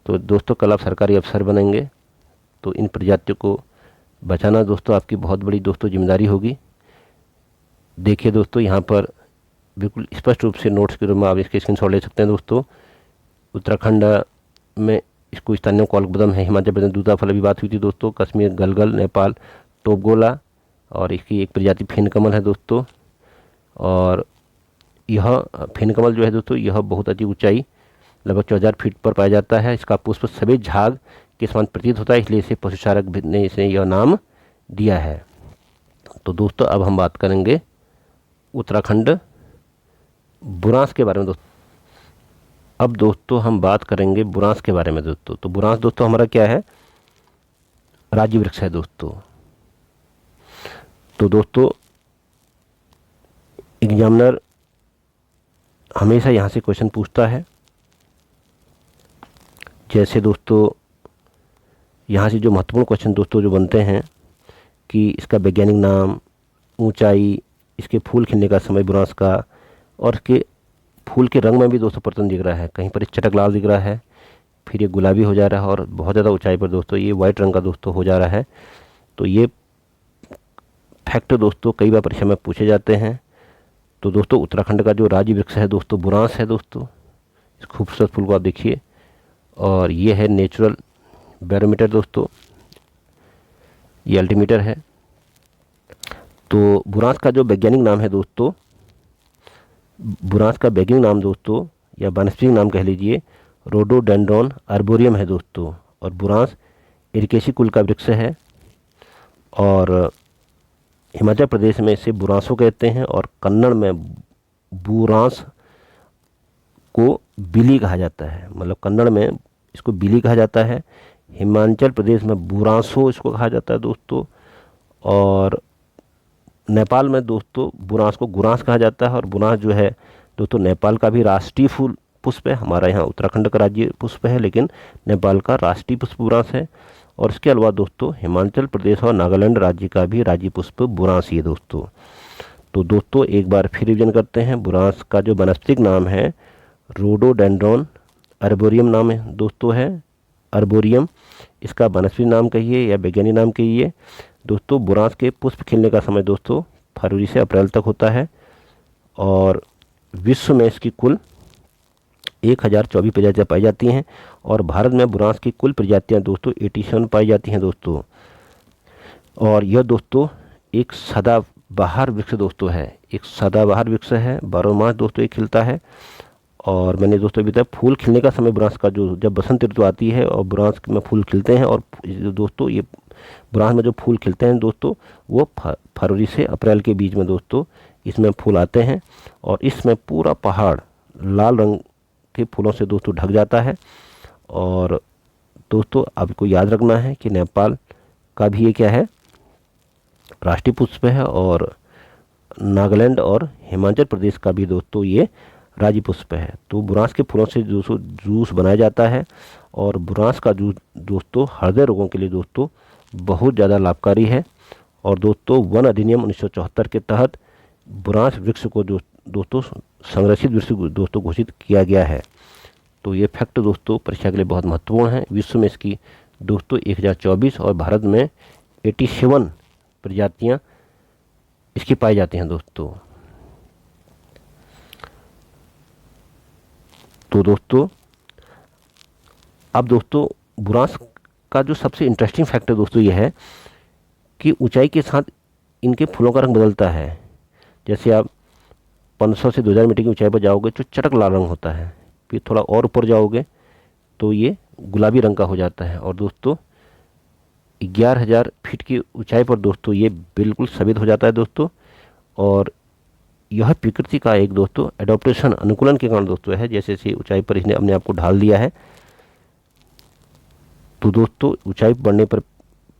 तो दोस्तों कल आप सरकारी अफसर बनेंगे, तो इन प्रजातियों को बचाना दोस्तों आपकी बहुत बड़ी दोस्तों जिम्मेदारी होगी। देखिए दोस्तों यहाँ पर बिल्कुल स्पष्ट रूप से नोट्स के रूप में आप इसके स्क्रीनशॉट ले सकते हैं दोस्तों। उत्तराखंड में इसको स्थानीय कॉलकबदम है, हिमाचल प्रदेश दूधा फल अभी बात हुई थी दोस्तों, कश्मीर गलगल, नेपाल टोपगोला, और इसकी एक प्रजाति फेन कमल है दोस्तों। और यह फेन कमल जो है दोस्तों यह बहुत अच्छी ऊंचाई लगभग 4000 फीट पर पाया जाता है। इसका पुष्प सफ़ेद झाग के समान प्रतीत होता है, इसलिए इसे पशुचारक ने इसे यह नाम दिया है। तो दोस्तों अब हम बात करेंगे उत्तराखंड बुरांस के बारे में दोस्तों। अब दोस्तों हम बात करेंगे बुरांस के बारे में दोस्तों। तो बुरांस दोस्तों हमारा क्या है, राज्य वृक्ष है दोस्तों। तो दोस्तों एग्जामिनर हमेशा यहाँ से क्वेश्चन पूछता है, जैसे दोस्तों यहाँ से जो महत्वपूर्ण क्वेश्चन दोस्तों जो बनते हैं कि इसका वैज्ञानिक नाम, ऊंचाई, इसके फूल खिलने का समय बुरांस का, और इसके फूल के रंग में भी दोस्तों परिवर्तन दिख रहा है। कहीं पर चटक लाल दिख रहा है, फिर ये गुलाबी हो जा रहा है, और बहुत ज़्यादा ऊंचाई पर दोस्तों ये वाइट रंग का दोस्तों हो जा रहा है। तो ये फैक्ट दोस्तों कई बार परीक्षा में पूछे जाते हैं। तो दोस्तों उत्तराखंड का जो राज्य वृक्ष है दोस्तों बुरांस है दोस्तों। इस खूबसूरत फूल को आप देखिए। और ये है नेचुरल बैरोमीटर दोस्तों, ये अल्टीमीटर है। तो बुरांस का जो वैज्ञानिक नाम है दोस्तों, बुरांस का वैज्ञानिक नाम दोस्तों या वानस्पतिक नाम कह लीजिए रोडोडेंड्रॉन आर्बोरियम है दोस्तों। और बुरांस एरिकेसी कुल का वृक्ष है और हिमाचल प्रदेश में इसे बुरांसो कहते हैं और कन्नड़ में बुरांस को बिली कहा जाता है, मतलब कन्नड़ में इसको बिली कहा जाता है। हिमाचल प्रदेश में बुरांसो इसको कहा जाता है दोस्तों। और नेपाल में दोस्तों बुरांस को गुरांस कहा जाता है। और बुरांस जो है दोस्तों नेपाल का भी राष्ट्रीय फूल पुष्प है। हमारा यहाँ उत्तराखंड का राज्य पुष्प है, लेकिन नेपाल का राष्ट्रीय पुष्प बुरांस है। और इसके अलावा दोस्तों हिमाचल प्रदेश और नागालैंड राज्य का भी राज्य पुष्प बुरांस ही है दोस्तों। तो दोस्तों एक बार फिर रिविजन करते हैं। बुरांस का जो वानस्पतिक नाम है रोडोडेंड्रॉन आर्बोरियम नाम है दोस्तों, है आर्बोरियम। इसका वानस्पतिक नाम कहिए या वैज्ञानिक नाम कहिए दोस्तों। बुरांस के पुष्प खिलने का समय दोस्तों फरवरी से अप्रैल तक होता है। और विश्व में इसकी कुल 1024 प्रजातियाँ पाई जाती हैं। और भारत में बुरांस की कुल प्रजातियाँ दोस्तों 87 पाई जाती हैं दोस्तों। और यह दोस्तों एक सदाबहार वृक्ष दोस्तों है, एक सदाबहार वृक्ष है, 12 मास दोस्तों ये खिलता है। और मैंने दोस्तों अभी तक फूल खिलने का समय बुरांस का जो जब बसंत ऋतु आती है और बुरांस में फूल खिलते हैं। और दोस्तों ये बुरांस में जो फूल खिलते हैं दोस्तों वो फरवरी से अप्रैल के बीच में दोस्तों इसमें फूल आते हैं। और इसमें पूरा पहाड़ लाल रंग के फूलों से दोस्तों ढक जाता है। और दोस्तों आपको याद रखना है कि नेपाल का भी ये क्या है राष्ट्रीय पुष्प है। और नागालैंड और हिमाचल प्रदेश का भी दोस्तों ये राज्य पुष्प है। तो बुरांस के फूलों से जूस बनाया जाता है। और बुरांस का जूस दोस्तों हृदय रोगों के लिए दोस्तों बहुत ज़्यादा लाभकारी है। और दोस्तों वन अधिनियम 1974 के तहत बुरांस वृक्ष को दोस्तों संरक्षित वृक्ष दोस्तों घोषित किया गया है। तो ये फैक्ट दोस्तों परीक्षा के लिए बहुत महत्वपूर्ण है। विश्व में इसकी दोस्तों 1024 और भारत में 87 प्रजातियाँ इसकी पाई जाती हैं दोस्तों। तो दोस्तों अब दोस्तों बुरांस का जो सबसे इंटरेस्टिंग फैक्टर दोस्तों ये है कि ऊंचाई के साथ इनके फूलों का रंग बदलता है। जैसे आप 500 से 2000 मीटर की ऊंचाई पर जाओगे तो चटक लाल रंग होता है, फिर थोड़ा और ऊपर जाओगे तो ये गुलाबी रंग का हो जाता है। और दोस्तों 11,000 फीट की ऊंचाई पर दोस्तों ये बिल्कुल सफ़ेद हो जाता है दोस्तों। और यह प्रकृति का एक दोस्तों एडॉप्टेशन अनुकूलन के कारण दोस्तों है। जैसे जैसे ऊंचाई पर इसने अपने आप को ढाल दिया है तो दोस्तों ऊंचाई बढ़ने पर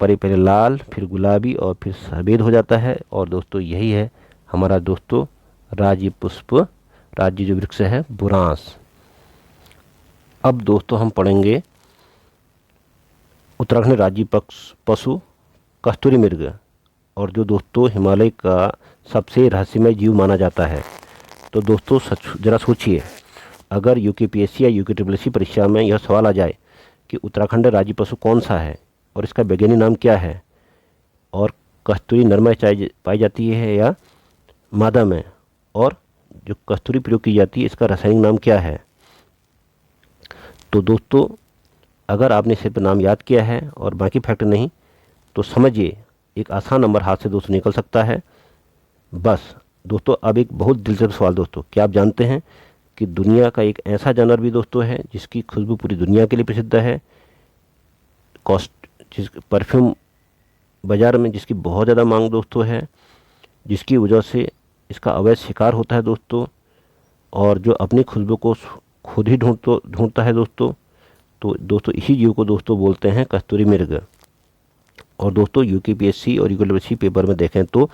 पहले लाल फिर गुलाबी और फिर सफ़ेद हो जाता है। और दोस्तों यही है हमारा दोस्तों राज्य पुष्प, राज्य जो वृक्ष है बुरांस। अब दोस्तों हम पढ़ेंगे उत्तराखंड राज्य पशु कस्तूरी मृग, और जो दोस्तों हिमालय का सबसे रहस्यमय जीव माना जाता है। तो दोस्तों जरा सोचिए, अगर यूकेपीएससी या यूकेट्रिपलएससी परीक्षा में यह सवाल आ जाए कि उत्तराखंड राज्य पशु कौन सा है और इसका वैज्ञानिक नाम क्या है, और कस्तूरी नर में पाई जाती है या मादा में, और जो कस्तूरी प्रयोग की जाती है इसका रासायनिक नाम क्या है। तो दोस्तों अगर आपने सिर्फ नाम याद किया है और बाकी फैक्ट नहीं, तो समझिए एक आसान नंबर हाथ से दोस्तों निकल सकता है। बस दोस्तों अब एक बहुत दिलचस्प सवाल दोस्तों, क्या आप जानते हैं कि दुनिया का एक ऐसा जानवर भी दोस्तों है जिसकी खुशबू पूरी दुनिया के लिए प्रसिद्ध है। परफ्यूम बाज़ार में जिसकी बहुत ज़्यादा मांग दोस्तों है, जिसकी वजह से इसका अवैध शिकार होता है दोस्तों, और जो अपनी खुशबू को खुद ही ढूंढता है दोस्तों। तो दोस्तों इसी जीव को दोस्तों बोलते हैं कस्तूरी मृग। और दोस्तों यूकेपीएससी और यूकेट्रिपलएससी पेपर में देखें तो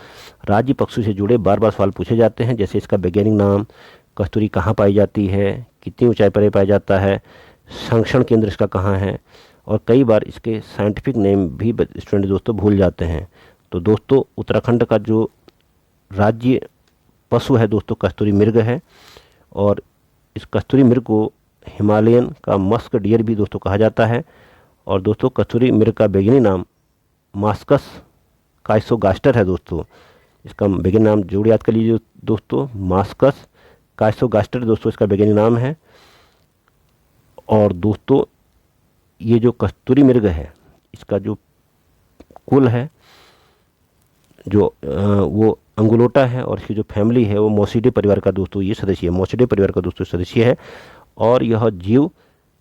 राज्य पक्षी से जुड़े बार बार सवाल पूछे जाते हैं, जैसे इसका वैज्ञानिक नाम, कस्तूरी कहाँ पाई जाती है, कितनी ऊंचाई पर पाया जाता है, संरक्षण केंद्र इसका कहाँ है, और कई बार इसके साइंटिफिक नेम भी स्टूडेंट दोस्तों भूल जाते हैं। तो दोस्तों उत्तराखंड का जो राज्य पशु है दोस्तों कस्तूरी मृग है। और इस कस्तूरी मृग को हिमालयन का मस्क डियर भी दोस्तों कहा जाता है। और दोस्तों कस्तूरी मृग का वैज्ञानिक नाम मास्कस काइसोगास्टर है दोस्तों। इसका वैज्ञानिक नाम जरूर याद कर लीजिए दोस्तों, मास्कस काइसोगास्टर दोस्तों इसका वैज्ञानिक नाम है। और दोस्तों ये जो कस्तूरी मृग है, इसका जो कुल है जो वो अंगुलोटा है, और इसकी जो फैमिली है वो मोसिडे परिवार का दोस्तों ये सदस्य है, मोसिडे परिवार का दोस्तों सदस्य है। और यह जीव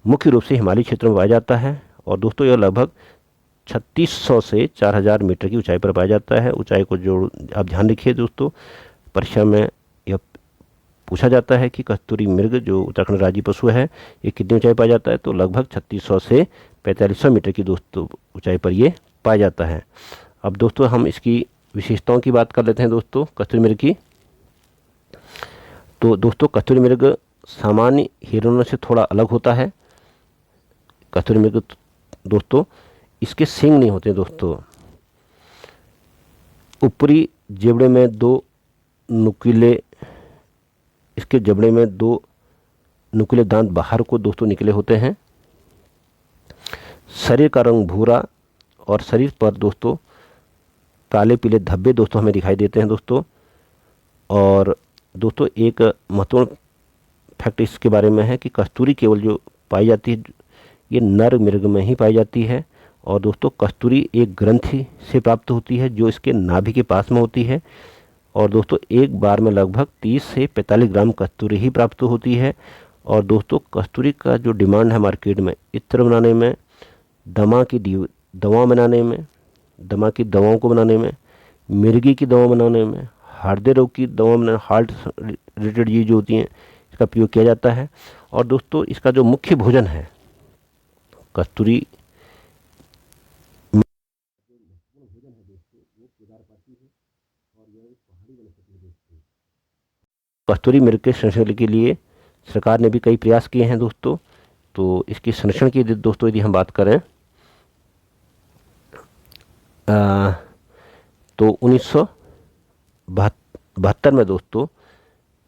मुख्य रूप से हिमालयी क्षेत्रों में पाया जाता है। और दोस्तों यह लगभग 3600 से 4000 मीटर की ऊंचाई पर पाया जाता है। ऊंचाई को जो आप ध्यान रखिए दोस्तों, परीक्षा में यह पूछा जाता है कि कस्तूरी मृग जो उत्तराखंड राज्य पशु है ये कितनी ऊंचाई पाया जाता है, तो लगभग 3600 से 4500 मीटर की दोस्तों ऊंचाई पर ये पाया जाता है। अब दोस्तों हम इसकी विशेषताओं की बात कर लेते हैं दोस्तों कस्तूरी मृग की। तो दोस्तों कस्तूरी मृग सामान्य हिरणों से थोड़ा अलग होता है। कस्तूरी मृग दोस्तों इसके सींग नहीं होते दोस्तों। ऊपरी जबड़े में दो नुकीले, इसके जबड़े में दो नुकीले दांत बाहर को दोस्तों निकले होते हैं। शरीर का रंग भूरा और शरीर पर दोस्तों काले पीले धब्बे दोस्तों हमें दिखाई देते हैं दोस्तों। और दोस्तों एक महत्वपूर्ण फैक्ट इसके बारे में है कि कस्तूरी केवल जो पाई जाती है ये नर मृग में ही पाई जाती है। और दोस्तों कस्तूरी एक ग्रंथि से प्राप्त होती है जो इसके नाभि के पास में होती है। और दोस्तों एक बार में लगभग 30 से 45 ग्राम कस्तूरी ही प्राप्त होती है। और दोस्तों कस्तूरी का जो डिमांड है मार्केट में इत्र बनाने में, दमा की दवा बनाने में, दमा की दवाओं को बनाने में, मिर्गी की दवा बनाने में, हृदय रोग की दवा बनाने, हार्ट रिलेटेड चीज़ जो होती हैं इसका प्रयोग किया जाता है। और दोस्तों इसका जो मुख्य भोजन है कस्तूरी कस्तूरी मृग के संरक्षण के लिए सरकार ने भी कई प्रयास किए हैं दोस्तों। तो इसके संरक्षण की दोस्तों यदि हम बात करें तो 1972 में दोस्तों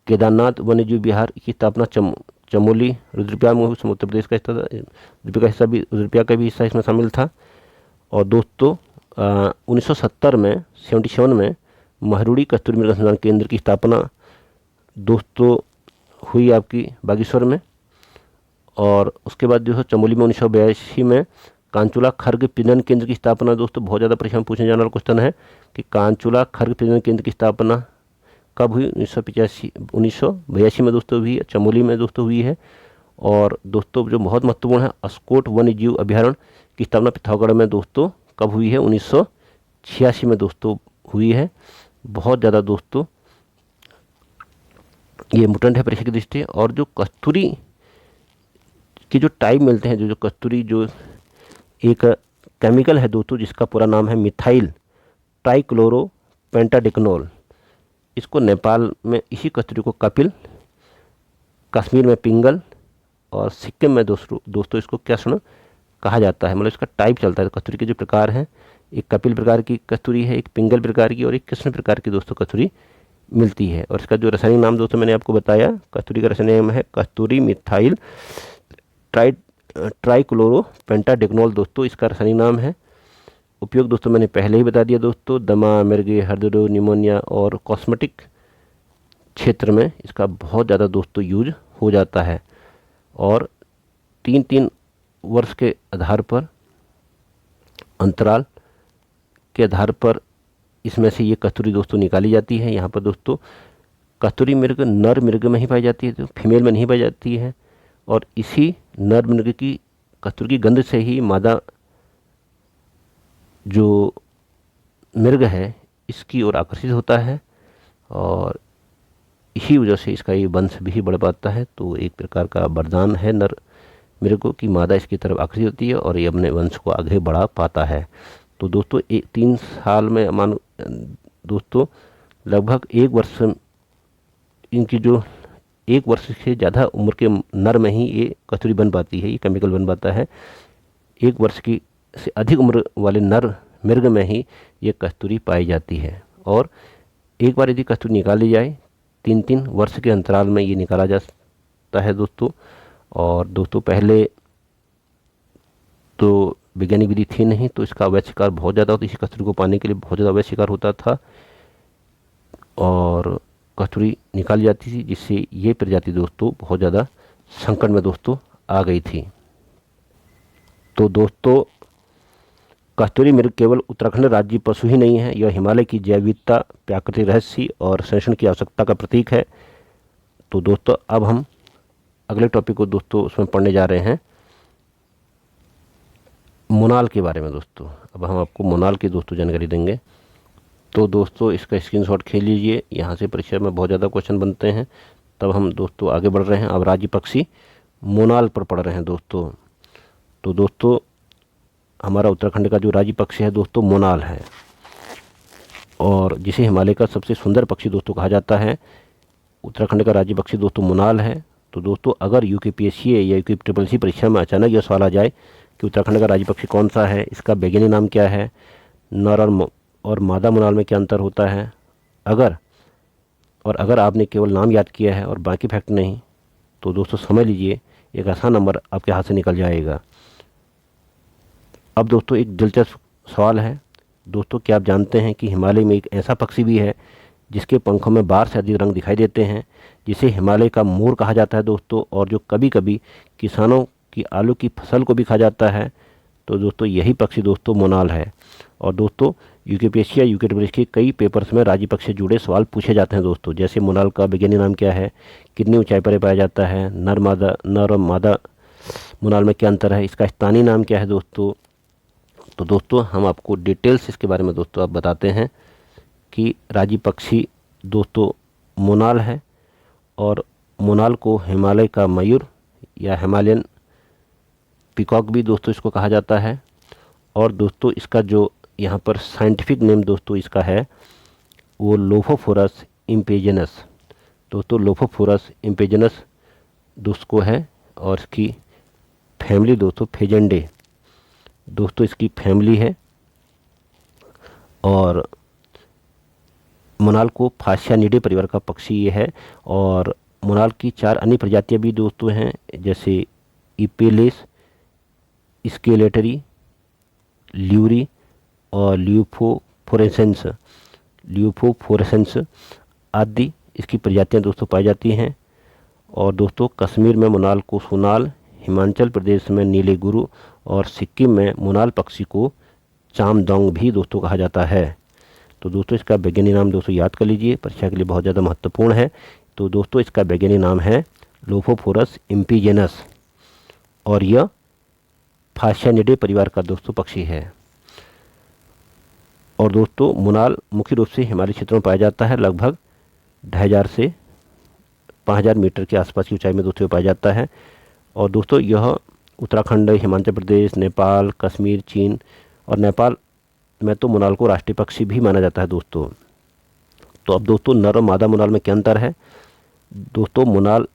केदारनाथ वन्यजीव विहार की स्थापना चमोली रुद्रप्रयाग में उत्तर प्रदेश का हिस्सा था। रुद्रप्रयाग का भी हिस्सा इसमें शामिल था। और दोस्तों 1970 में 77 में महरुड़ी कस्तूरी मृग अनुसंधान केंद्र की स्थापना दोस्तों हुई आपकी बागेश्वर में। और उसके बाद जो चमोली में 1982 में कांचुला खर्ग प्रजनन केंद्र की स्थापना दोस्तों बहुत ज़्यादा परीक्षा में पूछने जाने वाला क्वेश्चन है कि कांचुला खर्ग प्रजनन केंद्र की स्थापना कब हुई, 1982 में दोस्तों हुई, चमोली में दोस्तों हुई है। और दोस्तों जो बहुत महत्वपूर्ण है अस्कोट वन्य जीव अभ्यारण्य की स्थापना पिथौरागढ़ में दोस्तों कब हुई है, 1986 में दोस्तों हुई है। बहुत ज़्यादा दोस्तों ये इम्पोर्टेंट है परीक्षा की दृष्टि। और जो कस्तूरी के जो टाइप मिलते हैं, जो कस्तूरी जो एक केमिकल है दोस्तों जिसका पूरा नाम है मिथाइल ट्राइक्लोरोपेंटाडिकनोल। इसको नेपाल में इसी कस्तूरी को कपिल, कश्मीर में पिंगल और सिक्किम में दोस्तों इसको कृष्ण कहा जाता है। मतलब इसका टाइप चलता है। कस्तूरी के जो प्रकार हैं, एक कपिल प्रकार की कस्तूरी है, एक पिंगल प्रकार की और एक कृष्ण प्रकार की दोस्तों कस्तूरी मिलती है। और इसका जो रासायनिक नाम दोस्तों मैंने आपको बताया, कस्तूरी का रासायनिक नाम है कस्तूरी मिथाइल ट्राइक्लोरोपेंटाडिकनोल दोस्तों इसका रासायनिक नाम है। उपयोग दोस्तों मैंने पहले ही बता दिया दोस्तों, दमा, मिर्गी, हृदय रोग, निमोनिया और कॉस्मेटिक क्षेत्र में इसका बहुत ज़्यादा दोस्तों यूज हो जाता है। और 3-3 वर्ष के आधार पर, अंतराल के आधार पर इसमें से ये कस्तूरी दोस्तों निकाली जाती है। यहाँ पर दोस्तों कस्तूरी मृग नर मृग में ही पाई जाती है, तो फीमेल में नहीं पाई जाती है। और इसी नर मृग की कस्तूरी की गंध से ही मादा जो मृग है इसकी ओर आकर्षित होता है और इसी वजह से इसका ये वंश भी बढ़ पाता है। तो एक प्रकार का वरदान है नर मृगों की, मादा इसकी तरफ आकर्षित होती है और ये अपने वंश को आगे बढ़ा पाता है। तो दोस्तों 3 साल में मान दोस्तों लगभग 1 वर्ष, इनकी जो 1 वर्ष से ज़्यादा उम्र के नर में ही ये कस्तूरी बन पाती है, ये केमिकल बन पाता है। 1 वर्ष की से अधिक उम्र वाले नर मृग में ही ये कस्तूरी पाई जाती है। और एक बार यदि कस्तूरी निकाल ली जाए 3-3 वर्ष के अंतराल में ये निकाला जा सकता है दोस्तों। और दोस्तों पहले तो वैज्ञानिक विधि थी नहीं, तो इसका अवैध शिकार बहुत ज़्यादा होता, इसी कस्तूरी को पाने के लिए बहुत ज़्यादा अवैध शिकार होता था। और कस्तूरी निकाली जाती थी, जिससे ये प्रजाति दोस्तों बहुत ज़्यादा संकट में दोस्तों आ गई थी। तो दोस्तों कस्तूरी मृग केवल उत्तराखंड राज्य पशु ही नहीं है, यह हिमालय की जैव विविधता, प्राकृतिक रहस्य और संरक्षण की आवश्यकता का प्रतीक है। तो दोस्तों अब हम अगले टॉपिक को दोस्तों उसमें पढ़ने जा रहे हैं मोनाल के बारे में। दोस्तों अब हम आपको मोनाल की दोस्तों जानकारी देंगे। तो दोस्तों इसका स्क्रीनशॉट खेल लीजिए, यहाँ से परीक्षा में बहुत ज़्यादा क्वेश्चन बनते हैं। तब हम दोस्तों आगे बढ़ रहे हैं, अब राज्य पक्षी मोनाल पर पढ़ रहे हैं दोस्तों। तो दोस्तों हमारा उत्तराखंड का जो राज्य पक्षी है दोस्तों मोनाल है, और जिसे हिमालय का सबसे सुंदर पक्षी दोस्तों कहा जाता है। उत्तराखंड का राज्य पक्षी दोस्तों मोनाल है। तो दोस्तों अगर यूकेपीएससी या यूकेपीएससी परीक्षा में अचानक यह सवाल आ जाए कि उत्तराखंड का राज्य पक्षी कौन सा है, इसका वैज्ञानिक नाम क्या है, नर और मादा मोनाल में क्या अंतर होता है, अगर आपने केवल नाम याद किया है और बाकी फैक्ट नहीं, तो दोस्तों समझ लीजिए एक आसान नंबर आपके हाथ से निकल जाएगा। अब दोस्तों एक दिलचस्प सवाल है दोस्तों, क्या आप जानते हैं कि हिमालय में एक ऐसा पक्षी भी है जिसके पंखों में 12 से अधिक रंग दिखाई देते हैं, जिसे हिमालय का मोर कहा जाता है दोस्तों, और जो कभी कभी किसानों की आलू की फसल को भी खा जाता है। तो दोस्तों यही पक्षी दोस्तों मोनाल है। और दोस्तों यूकेपीएससी या यूकेपीएससी के कई पेपर्स में राज्य पक्षी से जुड़े सवाल पूछे जाते हैं दोस्तों, जैसे मोनाल का वैज्ञानिक नाम क्या है, कितनी ऊंचाई पर पाया जाता है, नर और मादा मोनाल में क्या अंतर है, इसका स्थानीय नाम क्या है दोस्तों। तो दोस्तों हम आपको डिटेल्स इसके बारे में दोस्तों आप बताते हैं कि राज्य पक्षी दोस्तों मोनाल है, और मोनाल को हिमालय का मयूर या हिमालयन पीकॉक भी दोस्तों इसको कहा जाता है। और दोस्तों इसका जो यहाँ पर साइंटिफिक नेम दोस्तों इसका है वो लोफोफोरस इम्पेजनस। दोस्तों लोफोफोरस इम्पेजनस दोस्तों है, और इसकी फैमिली दोस्तों फेजेंडे दोस्तों इसकी फैमिली है। और मोनाल को फासियानिडे परिवार का पक्षी ये है। और मोनाल की 4 अन्य प्रजातियां भी दोस्तों हैं, जैसे इपेलेस, स्केलेटरी, ल्यूरी और ल्यूफोफोरेसेंस आदि इसकी प्रजातियां दोस्तों पाई जाती हैं। और दोस्तों कश्मीर में मोनाल को सोनाल, हिमाचल प्रदेश में नीले गुरु और सिक्किम में मोनाल पक्षी को चामदोंग भी दोस्तों कहा जाता है। तो दोस्तों इसका वैज्ञानिक नाम दोस्तों याद कर लीजिए, परीक्षा के लिए बहुत ज़्यादा महत्वपूर्ण है। तो दोस्तों इसका वैज्ञानिक नाम है लोफोफोरस इम्पिजेनस, और यह फासियानिडे परिवार का दोस्तों पक्षी है। और दोस्तों मोनाल मुख्य रूप से हिमालय क्षेत्रों में पाया जाता है, लगभग 2500 से 5000 मीटर के आसपास की ऊंचाई में दोस्तों पाया जाता है। और दोस्तों यह उत्तराखंड, हिमाचल प्रदेश, नेपाल, कश्मीर, चीन और नेपाल में तो मोनाल को राष्ट्रीय पक्षी भी माना जाता है दोस्तों। तो अब दोस्तों नर और मादा मोनाल में क्या अंतर है। दोस्तों मोनाल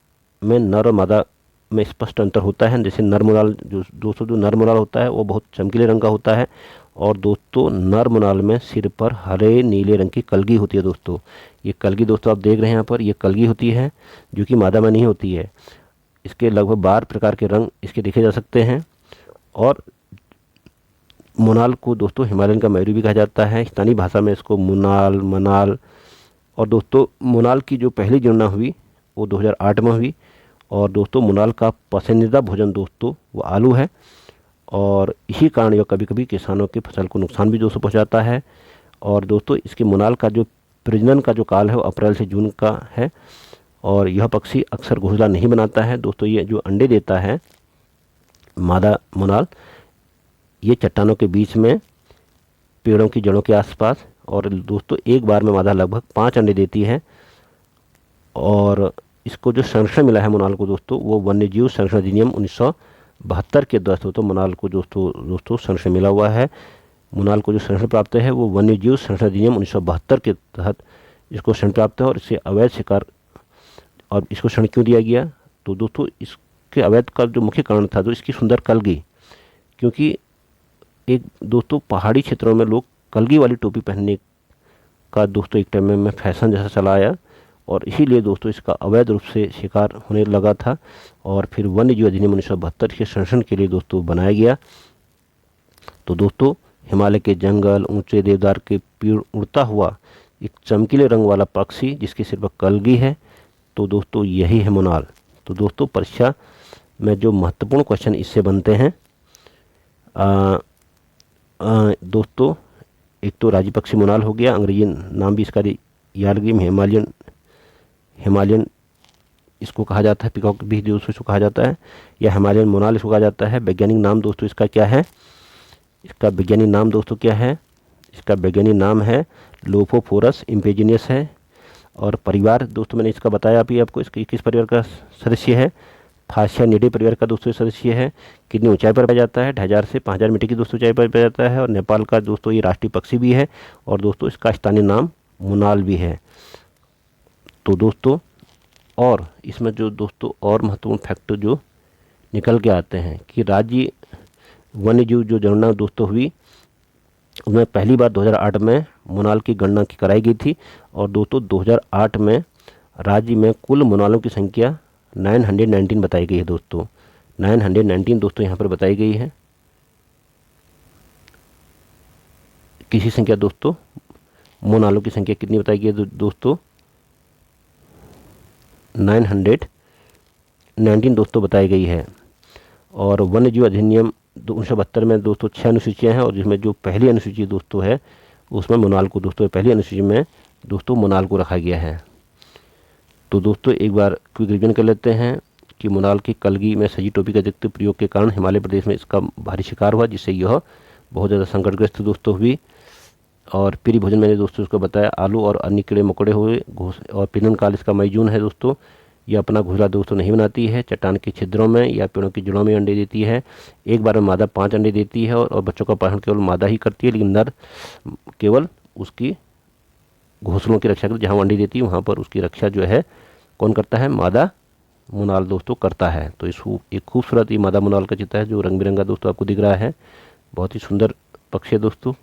में नर और मादा में स्पष्ट अंतर होता है। जैसे नर मोनाल जो नर मोनाल होता है वो बहुत चमकीले रंग का होता है, और दोस्तों नर मोनाल में सिर पर हरे नीले रंग की कलगी होती है दोस्तों। ये कलगी दोस्तों आप देख रहे हैं यहाँ पर, ये कलगी होती है जो कि मादा में नहीं होती है। इसके लगभग 12 प्रकार के रंग इसके देखे जा सकते हैं। और मोनाल को दोस्तों हिमालयन का मयूर भी कहा जाता है, स्थानीय भाषा में इसको मुनाल, मनाल। और दोस्तों मोनाल की जो पहली गणना हुई वो 2008 में हुई। और दोस्तों मोनाल का पसंदीदा भोजन दोस्तों वो आलू है, और इसी कारण यह कभी कभी किसानों की फसल को नुकसान भी दोस्तों पहुंचाता है। और दोस्तों इसके मोनाल का जो प्रजनन का जो काल है वो अप्रैल से जून का है, और यह पक्षी अक्सर घोंसला नहीं बनाता है दोस्तों। ये जो अंडे देता है मादा मोनाल, ये चट्टानों के बीच में, पेड़ों की जड़ों के आसपास। और दोस्तों एक बार में मादा लगभग 5 अंडे देती है। और इसको जो संरक्षण मिला है मोनाल को दोस्तों वो वन्यजीव संरक्षण अधिनियम 1972 के दोस्तों मोनाल को दोस्तों संरक्षण मिला हुआ है। मोनाल को जो संरक्षण प्राप्त है वो वन्यजीव संरक्षण अधिनियम 1972 के तहत इसको संरक्षण प्राप्त है। और इसे अवैध शिकार, और इसको संरक्षण क्यों दिया गया, तो दोस्तों इसके अवैध का जो मुख्य कारण था तो इसकी सुंदर कलगी, क्योंकि एक दोस्तों पहाड़ी क्षेत्रों में लोग कलगी वाली टोपी पहनने का दोस्तों एक टाइम में फैशन जैसा चला आया, और इसीलिए दोस्तों इसका अवैध रूप से शिकार होने लगा था। और फिर वन्य जीव अधिनियम 1972 के संरक्षण के लिए दोस्तों बनाया गया। तो दोस्तों हिमालय के जंगल, ऊंचे देवदार के पेड़, उड़ता हुआ एक चमकीले रंग वाला पक्षी जिसके सिर पर कलगी है, तो दोस्तों यही है मोनाल। तो दोस्तों परीक्षा में जो महत्वपूर्ण क्वेश्चन इससे बनते हैं, दोस्तों एक तो राजी पक्षी मोनाल हो गया, अंग्रेजी नाम भी इसका यार्गिम हिमालयन इसको कहा जाता है, पिकॉक भी दोस्तों इसको कहा जाता है, या हिमालयन मोनाल इसको कहा जाता है। वैज्ञानिक नाम दोस्तों इसका क्या है, इसका वैज्ञानिक नाम दोस्तों क्या है, इसका वैज्ञानिक नाम है लोफोफोरस इम्पेजिनियस है। और परिवार दोस्तों मैंने इसका बताया अभी आपको, इसके किस परिवार का सदस्य है, फासियानिडे परिवार का दोस्तों सदस्य है। कितनी ऊंचाई पर पाया जाता है, 2000 से 5000 मीटर की दोस्तों ऊंचाई पर पाया जाता है। और नेपाल का दोस्तों ये राष्ट्रीय पक्षी भी है, और दोस्तों इसका स्थानीय नाम मोनाल भी है। तो दोस्तों और इसमें जो दोस्तों और महत्वपूर्ण फैक्टर जो निकल के आते हैं कि राज्य वन्य जीव जो गणना दोस्तों हुई, उसमें पहली बार 2008 में मोनाल की गणना की कराई गई थी। और दोस्तों 2008 में राज्य में कुल मोनालों की संख्या 919 बताई गई है दोस्तों, 919 दोस्तों यहाँ पर बताई गई है। किसी संख्या दोस्तों मोनालों की संख्या कितनी बताई गई है दोस्तों, 919 दोस्तों बताई गई है। और वन्य जीव अधिनियम 1972 में दोस्तों 6 अनुसूचियाँ हैं, और जिसमें जो पहली अनुसूची दोस्तों है उसमें मोनाल को दोस्तों पहली अनुसूची में दोस्तों मोनाल को रखा गया है। तो दोस्तों एक बार क्विक रिवीजन कर लेते हैं कि मोनाल की कलगी में सजी टोपी के अधिक प्रयोग के कारण हिमालय प्रदेश में इसका भारी शिकार हुआ, जिससे यह बहुत ज़्यादा संकटग्रस्त दोस्तों हुई। और प्री भोजन मैंने दोस्तों उसको बताया, आलू और अन्य कीड़े मकोड़े हुए और प्रजनन काल इसका मई जून है दोस्तों। यह अपना घोंसला दोस्तों नहीं बनाती है, चट्टान के छिद्रों में या पेड़ों की जड़ों में अंडे देती है। एक बार में मादा 5 अंडे देती है, और बच्चों का पालन केवल मादा ही करती है, लेकिन नर केवल उसकी घोंसलों की रक्षा करती है। जहाँ अंडे देती है वहाँ पर उसकी रक्षा जो है कौन करता है, मादा मोनाल दोस्तों करता है। तो इस एक खूबसूरत ये मादा मोनाल का चित्र है जो रंग बिरंगा दोस्तों आपको दिख रहा है, बहुत ही सुंदर पक्षी है दोस्तों।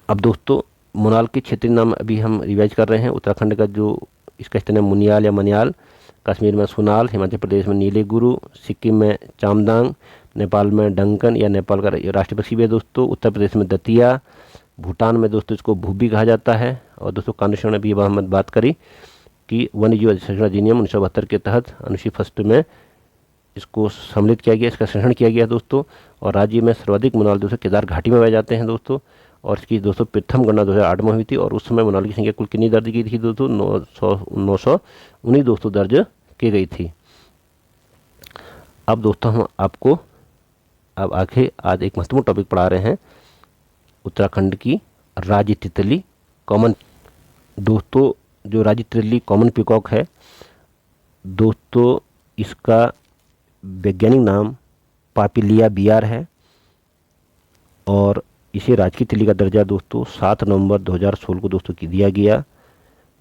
अब दोस्तों मोनाल के क्षेत्रीय नाम अभी हम रिवाइज कर रहे हैं। उत्तराखंड का जो इसका स्थान है मुनियाल या मनियाल, कश्मीर में सोनाल, हिमाचल प्रदेश में नीले गुरु, सिक्किम में चामदांग, नेपाल में डंकन या नेपाल का राष्ट्रीय पक्षी भी है दोस्तों, उत्तर प्रदेश में दतिया, भूटान में दोस्तों इसको भूबी कहा जाता है। और दोस्तों कांग्रेस ने अभी हम बात करी कि वन्य जीव संरक्षण अधिनियम 1972 के तहत अनुसूची फर्स्ट में इसको सम्मिलित किया गया, इसका संरक्षण किया गया दोस्तों। और राज्य में सर्वाधिक मोनाल दोस्तों केदार घाटी में पाए जाते हैं दोस्तों। और इसकी दोस्तों प्रथम गणना 2008 में हुई थी, और उस समय मोनाल की संख्या कुल कितनी दर्ज की थी दोस्तों, 919 दोस्तों दर्ज की गई थी। अब दोस्तों हम आपको अब आगे आज एक महत्वपूर्ण टॉपिक पढ़ा रहे हैं, उत्तराखंड की राज्य तितली कॉमन। दोस्तों जो राज्य तितली कॉमन पीकॉक है दोस्तों, इसका वैज्ञानिक नाम पापिलिया बियार है, और इसे राजकीय तितली का दर्जा दोस्तों 7 नवंबर 2016 को दोस्तों की दिया गया।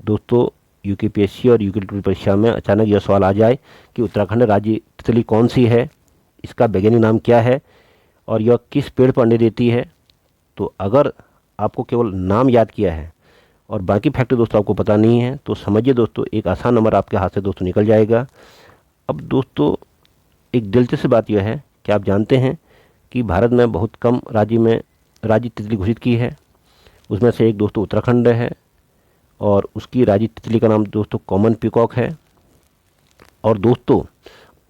दोस्तों यूकेपीएससी और यूके परीक्षा में अचानक यह सवाल आ जाए कि उत्तराखंड राज्य तितली कौन सी है, इसका वैज्ञानिक नाम क्या है, और यह किस पेड़ पर अंडे देती है, तो अगर आपको केवल नाम याद किया है और बाकी फैक्टर दोस्तों आपको पता नहीं है, तो समझिए दोस्तों एक आसान नंबर आपके हाथ से दोस्तों निकल जाएगा। अब दोस्तों एक दिलचस्प बात यह है कि आप जानते हैं कि भारत में बहुत कम राज्य में राज्य तितली घोषित की है, उसमें से एक दोस्तों उत्तराखंड है, और उसकी राज्य तितली का नाम दोस्तों कॉमन पीकॉक है। और दोस्तों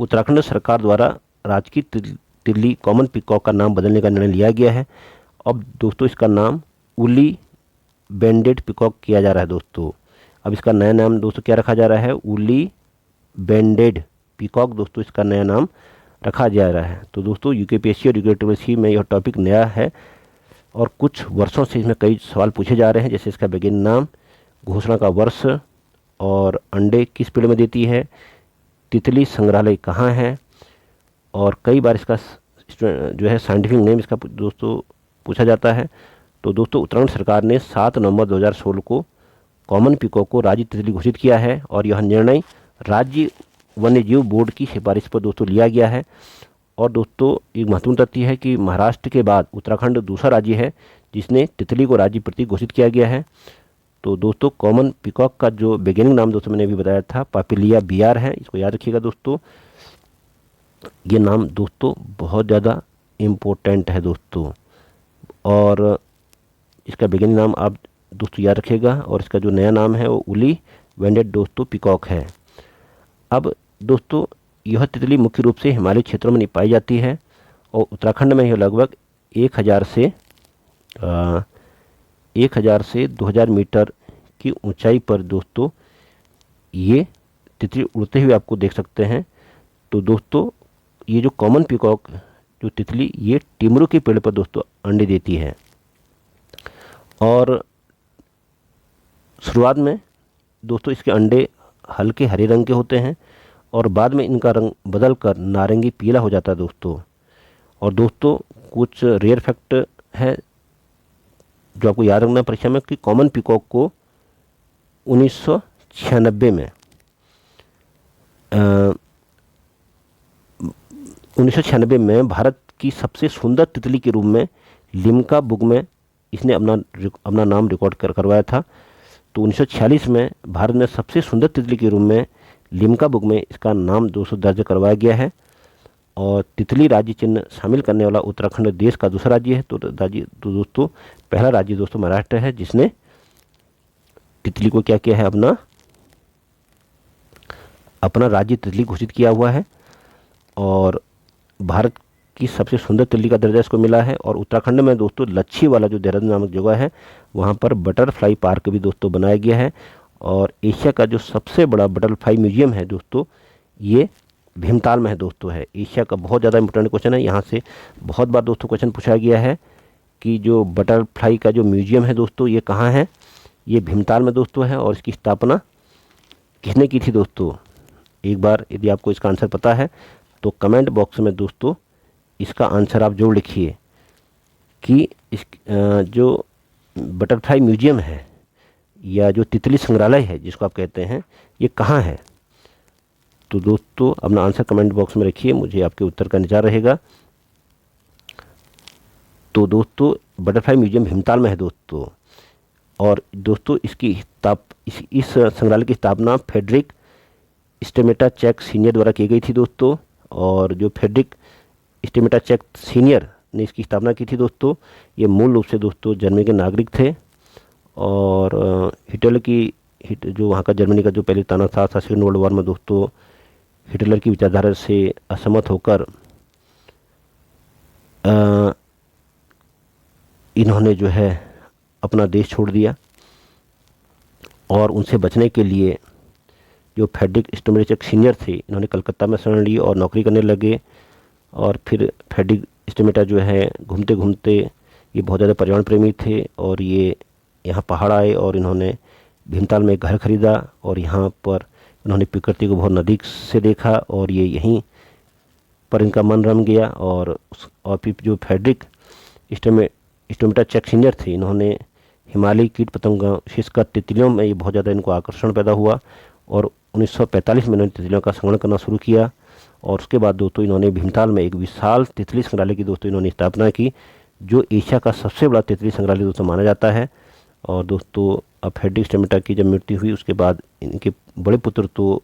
उत्तराखंड सरकार द्वारा राजकीय तितली कॉमन पीकॉक का नाम बदलने का निर्णय लिया गया है। अब दोस्तों इसका नाम उली बैंडेड पीकॉक किया जा रहा है दोस्तों। अब इसका नया नाम दोस्तों क्या रखा जा रहा है, उली बैंडेड पीकॉक दोस्तों इसका नया नाम रखा जा रहा है। तो दोस्तों यूकेपीएससी और यूके में यह टॉपिक नया है, और कुछ वर्षों से इसमें कई सवाल पूछे जा रहे हैं, जैसे इसका वैज्ञानिक नाम, घोषणा का वर्ष, और अंडे किस पेड़ में देती है, तितली संग्रहालय कहाँ है, और कई बार इसका जो है साइंटिफिक नेम इसका दोस्तों पूछा जाता है। तो दोस्तों उत्तराखंड सरकार ने 7 नवंबर 2016 को कॉमन पीकॉक को राज्य तितली घोषित किया है, और यह निर्णय राज्य वन्य जीव बोर्ड की सिफारिश पर दोस्तों लिया गया है। और दोस्तों एक महत्वपूर्ण तथ्य है कि महाराष्ट्र के बाद उत्तराखंड दूसरा राज्य है जिसने तितली को राज्य प्रतीक घोषित किया गया है। तो दोस्तों कॉमन पीकॉक का जो वैज्ञानिक नाम दोस्तों मैंने अभी बताया था पापिलिया बियार है, इसको याद रखिएगा दोस्तों। ये नाम दोस्तों बहुत ज़्यादा इम्पोर्टेंट है दोस्तों, और इसका वैज्ञानिक नाम आप दोस्तों याद रखिएगा, और इसका जो नया नाम है वो उली वेंडेड दोस्तों पीकॉक है। अब दोस्तों यह तितली मुख्य रूप से हिमालयी क्षेत्रों में नहीं पाई जाती है, और उत्तराखंड में यह लगभग 1000 से 2000 मीटर की ऊंचाई पर दोस्तों ये तितली उड़ते हुए आपको देख सकते हैं। तो दोस्तों ये जो कॉमन पीकॉक जो तितली, ये टिमरू के पेड़ पर दोस्तों अंडे देती है, और शुरुआत में दोस्तों इसके अंडे हल्के हरे रंग के होते हैं, और बाद में इनका रंग बदलकर नारंगी पीला हो जाता है दोस्तों। और दोस्तों कुछ रेयर फैक्ट है जो आपको याद रखना परीक्षा में, कि कॉमन पीकॉक को 1996 में 1996 में भारत की सबसे सुंदर तितली के रूप में लिम्का बुक में इसने अपना नाम रिकॉर्ड करवाया था। तो 1946 में भारत में सबसे सुंदर तितली के रूप में लिम्का बुक में इसका नाम दोस्तों दर्ज करवाया गया है। और तितली राज्य चिन्ह शामिल करने वाला उत्तराखंड देश का दूसरा राज्य है। तो दोस्तों पहला राज्य दोस्तों महाराष्ट्र है, जिसने तितली को क्या किया है, अपना राज्य तितली घोषित किया हुआ है, और भारत की सबसे सुंदर तितली का दर्जा इसको मिला है। और उत्तराखंड में दोस्तों लच्छी वाला जो देहरादून नामक जगह है, वहाँ पर बटरफ्लाई पार्क भी दोस्तों बनाया गया है। और एशिया का जो सबसे बड़ा बटरफ्लाई म्यूजियम है दोस्तों, ये भीमताल में है दोस्तों है। एशिया का बहुत ज़्यादा इंपॉर्टेंट क्वेश्चन है, यहाँ से बहुत बार दोस्तों क्वेश्चन पूछा गया है कि जो बटरफ्लाई का जो म्यूजियम है दोस्तों, ये कहाँ है, ये भीमताल में दोस्तों है। और इसकी स्थापना किसने की थी दोस्तों? एक बार यदि आपको इसका आंसर पता है तो कमेंट बॉक्स में दोस्तों इसका आंसर आप जरूर लिखिए कि इस जो बटरफ्लाई म्यूजियम है या जो तितली संग्रहालय है जिसको आप कहते हैं, ये कहाँ है। तो दोस्तों अपना आंसर कमेंट बॉक्स में रखिए, मुझे आपके उत्तर का इंतजार रहेगा। तो दोस्तों बटरफ्लाई म्यूजियम भीमताल में है दोस्तों। और दोस्तों इस संग्रहालय की स्थापना फ्रेडरिक स्टेमेटा-चैक सीनियर द्वारा की गई थी दोस्तों। और जो फ्रेडरिक स्टेमेटा-चैक सीनियर ने इसकी स्थापना की थी दोस्तों, ये मूल रूप से दोस्तों जर्मनी के नागरिक थे। और जो वहाँ का जर्मनी का जो पहले तानाशाह था सेकेंड वर्ल्ड वॉर में दोस्तों, हिटलर की विचारधारा से असहमत होकर इन्होंने जो है अपना देश छोड़ दिया। और उनसे बचने के लिए जो फ्रेडरिक स्टेमेटा-चैक सीनियर थे, इन्होंने कलकत्ता में शरण ली और नौकरी करने लगे। और फिर फ्रेडरिक स्टेमेटा जो है घूमते घूमते, ये बहुत ज़्यादा पर्यावरण प्रेमी थे, और ये यहाँ पहाड़ आए और इन्होंने भीमताल में एक घर खरीदा, और यहाँ पर उन्होंने प्रकृति को बहुत नज़दीक से देखा, और ये यहीं पर इनका मन रम गया। और फिर जो फ्रेडरिक स्टेमेटा-चैक सीनियर थे, इन्होंने हिमालयी कीट पतंगा विशेषकर तितलियों में ये बहुत ज़्यादा इनको आकर्षण पैदा हुआ, और 1945 में इन्होंने तितलियों का संग्रहण करना शुरू किया। और उसके बाद दोस्तों इन्होंने भीमताल में एक विशाल तितली संग्रहालय की दोस्तों इन्होंने स्थापना की, जो एशिया का सबसे बड़ा तितली संग्रहालय दोस्तों माना जाता है। और दोस्तों अब फ्रेडरिक स्टेमेटा की जब मृत्यु हुई, उसके बाद इनके बड़े पुत्र तो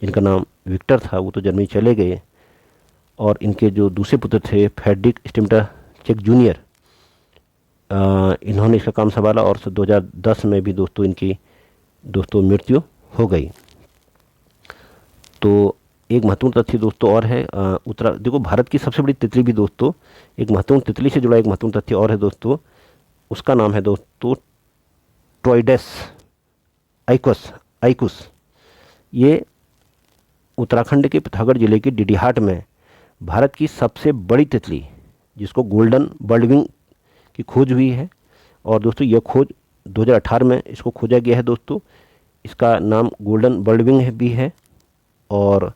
जिनका नाम विक्टर था, वो तो जर्मनी चले गए। और इनके जो दूसरे पुत्र थे फ्रेडरिक स्टेमेटा-चैक जूनियर, इन्होंने इसका काम संभाला, और 2010 में भी दोस्तों इनकी दोस्तों मृत्यु हो गई। तो एक महत्वपूर्ण तथ्य दोस्तों और है, देखो भारत की सबसे बड़ी तितली भी दोस्तों, एक महत्वपूर्ण तितली से जुड़ा एक महत्वपूर्ण तथ्य और है दोस्तों, उसका नाम है दोस्तों ट्राइडेस आइकुस। ये उत्तराखंड के पिथौरागढ़ जिले के डीडीहाट में भारत की सबसे बड़ी तितली, जिसको गोल्डन बर्डविंग की खोज हुई है। और दोस्तों यह खोज 2018 में इसको खोजा गया है दोस्तों। इसका नाम गोल्डन बर्डविंग भी है, और